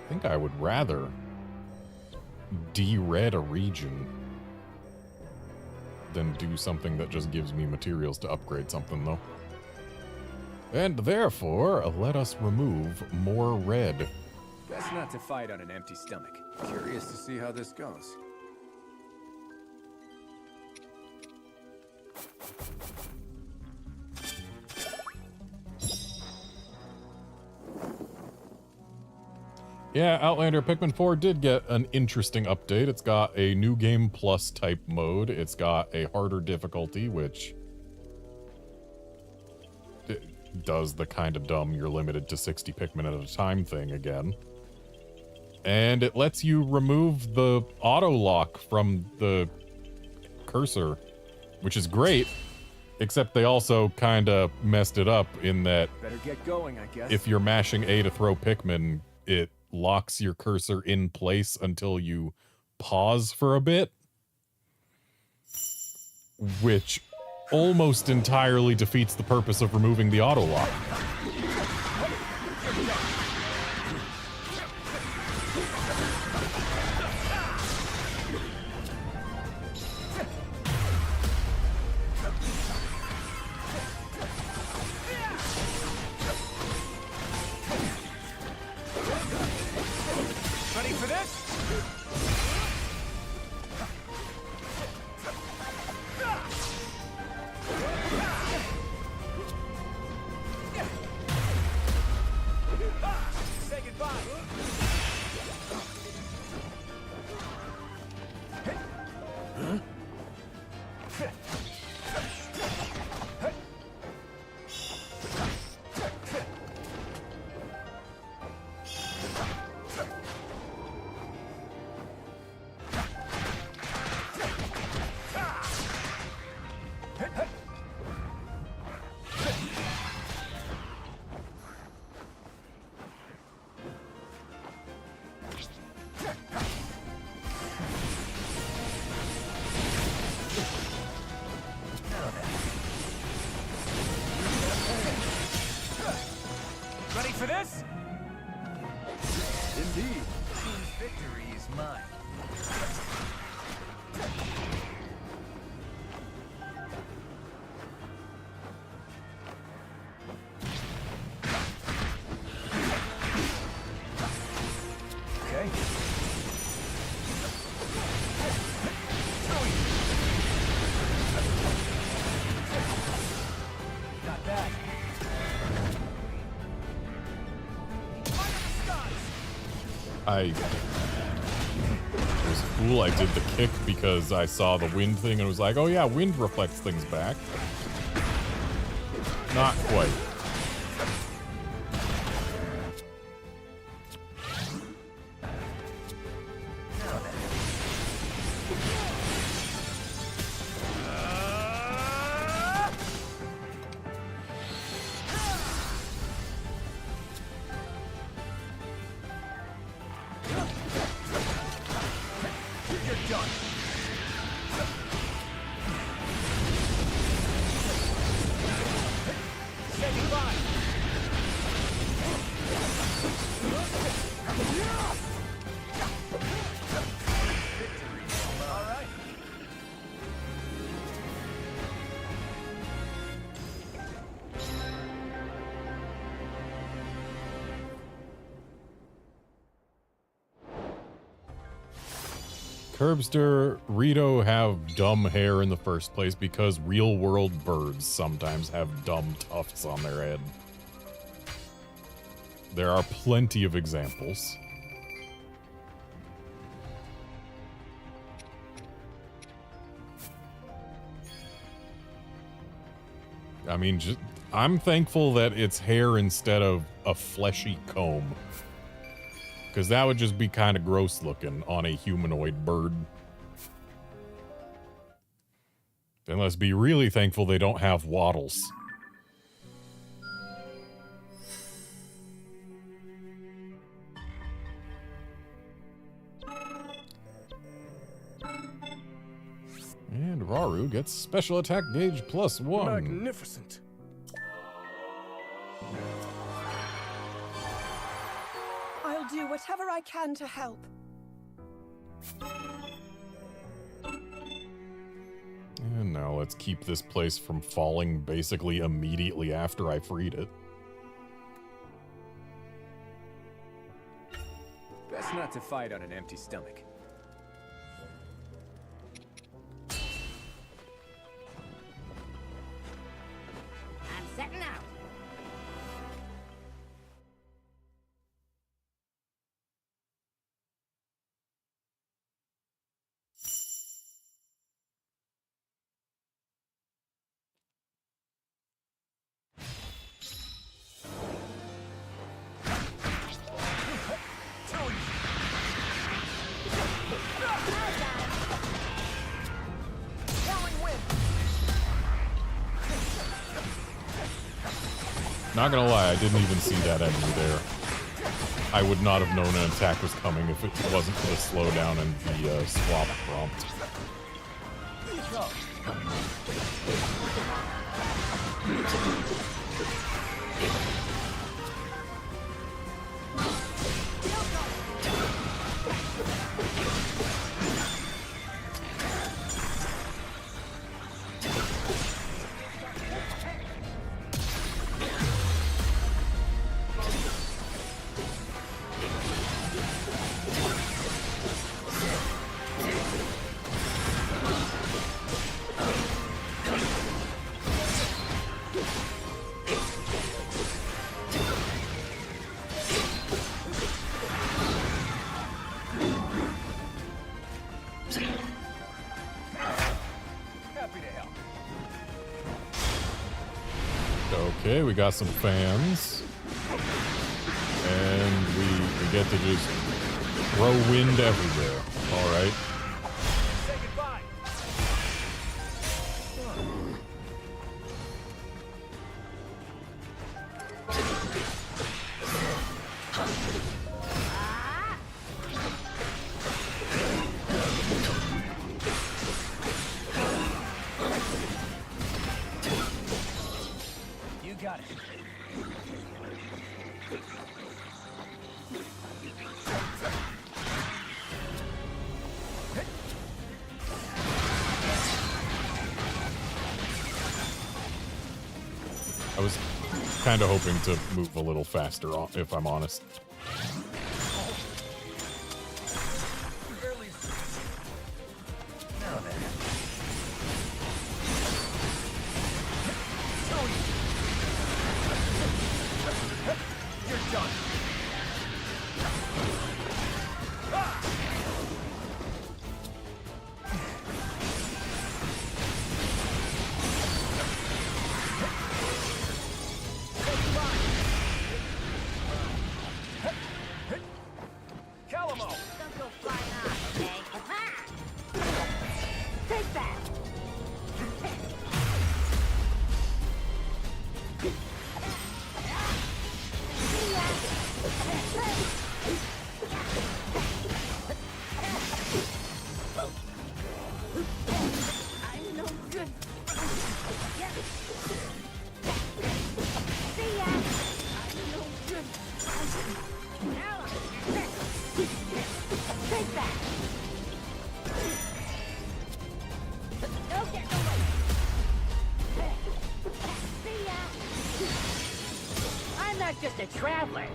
I think I would rather de-red a region than do something that just gives me materials to upgrade something, though. And therefore, let us remove more red. Best not to fight on an empty stomach. Curious to see how this goes. Yeah, Outlander Pikmin 4 did get an interesting update. It's got a new game plus type mode. It's got a harder difficulty, which does the kind of dumb you're limited to 60 Pikmin at a time thing again. And it lets you remove the auto lock from the cursor, which is great, except they also kind of messed it up in that Better get going, I guess. if you're mashing A to throw Pikmin, it locks your cursor in place until you pause for a bit, which almost entirely defeats the purpose of removing the auto lock. Ready for this? Say goodbye. mine. Okay. Not bad. It was cool. I did the kick because I saw the wind thing and was like, oh yeah, wind reflects things back. Not quite. Curbster, Rito have dumb hair in the first place because real-world birds sometimes have dumb tufts on their head. There are plenty of examples. I mean, I'm thankful that it's hair instead of a fleshy comb. Because that would just be kind of gross looking on a humanoid bird. Then let's be really thankful they don't have wattles. And Rauru gets special attack gauge +1. Magnificent. I'll do whatever I can to help. And now let's keep this place from falling basically immediately after I freed it. Best not to fight on an empty stomach. I'm setting out. Not gonna lie, I didn't even see that enemy there. I would not have known an attack was coming if it wasn't for the slowdown and the swap prompt. Okay, we got some fans. And we get to just throw wind everywhere. Alright. Say goodbye. You got it. I was kind of hoping to move a little faster, if I'm honest. Now then. You're done. Just a traveler.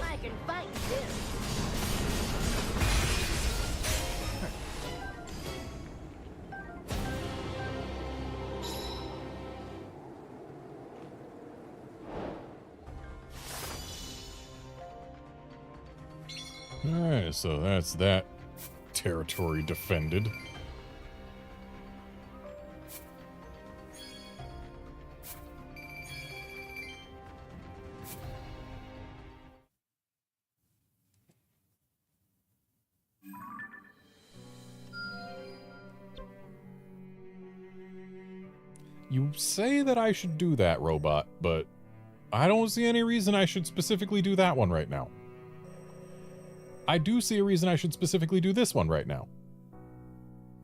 I can fight too. Alright, so that's that territory defended. You say that I should do that, robot, but I don't see any reason I should specifically do that one right now. I do see a reason I should specifically do this one right now.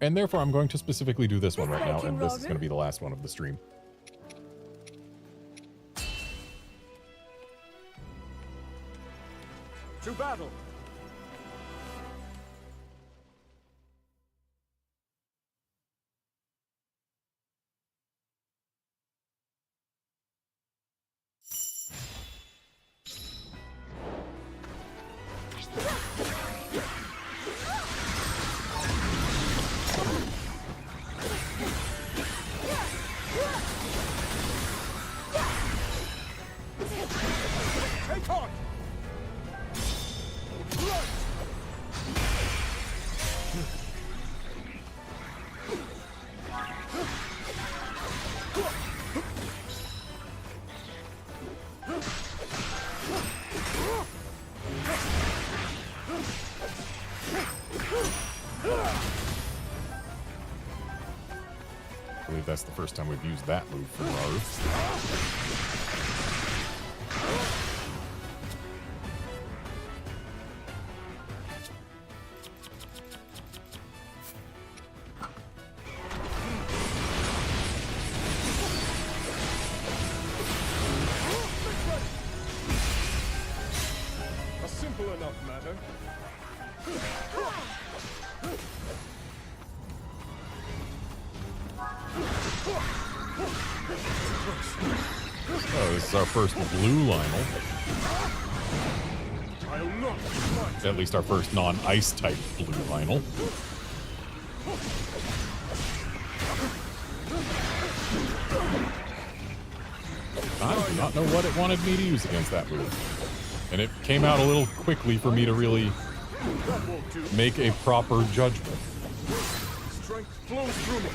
And therefore, I'm going to specifically do this one right now, and this is going to be the last one of the stream. To battle! I believe that's the first time we've used that move from Raru. A simple enough matter. Oh, this is our first blue Lionel. I'll not fight. At least our first non-ice type blue Lionel. I do not know what it wanted me to use against that move. And it came out a little quickly for me to really make a proper judgment. Strength flows through me.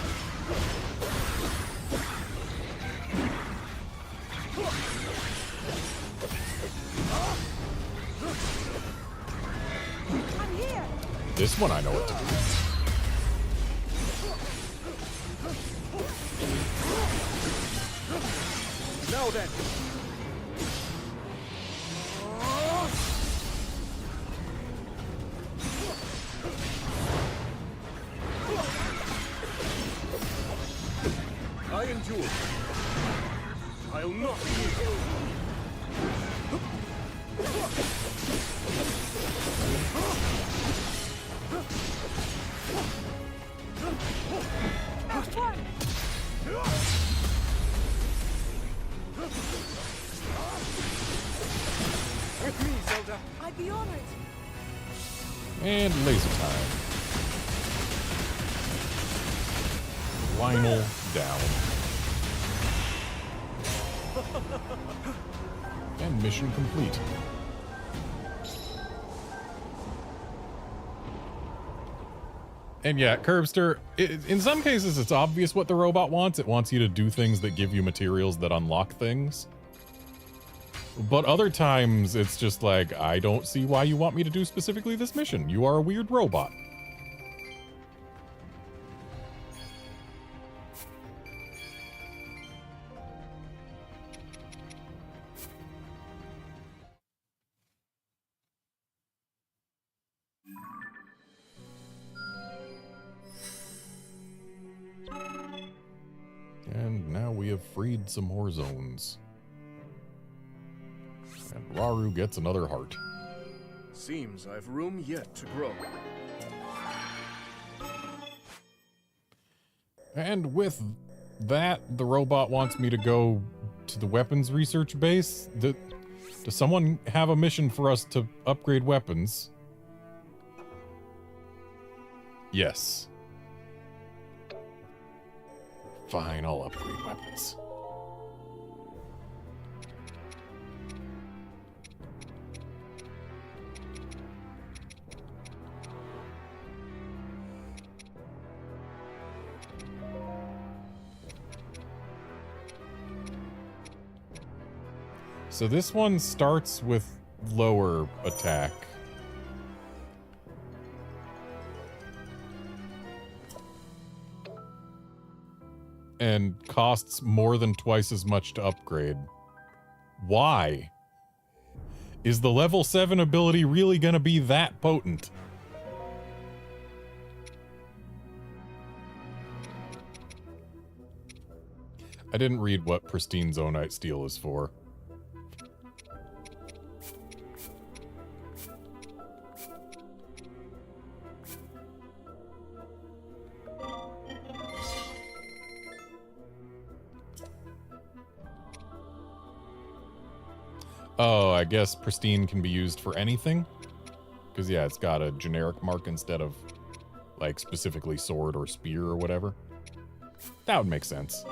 I'm here. This one I know what to do. Now then. I endure. I'll not yield. And laser time. Lionel down. And mission complete. And yeah, Curbster, in some cases it's obvious what the robot wants. It wants you to do things that give you materials that unlock things. But other times it's just like, I don't see why you want me to do specifically this mission. You are a weird robot. And now we have freed some more zones. And Rauru gets another heart. Seems I've room yet to grow. And with that, the robot wants me to go to the weapons research base. Does someone have a mission for us to upgrade weapons? Yes. Fine, I'll upgrade weapons. So this one starts with lower attack. And costs more than twice as much to upgrade. Why? Is the level 7 ability really gonna be that potent? I didn't read what Pristine Zonite Steel is for. Oh, I guess pristine can be used for anything? Because, yeah, it's got a generic mark instead of, like, specifically sword or spear or whatever. That would make sense.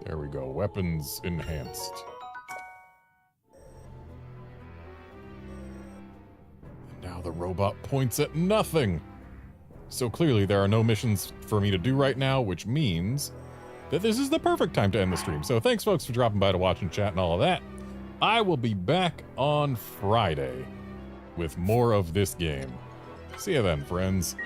There we go. Weapons enhanced. And now the robot points at nothing. So clearly there are no missions for me to do right now, which means that this is the perfect time to end the stream. So thanks, folks, for dropping by to watch and chat and all of that. I will be back on Friday with more of this game. See you then, friends.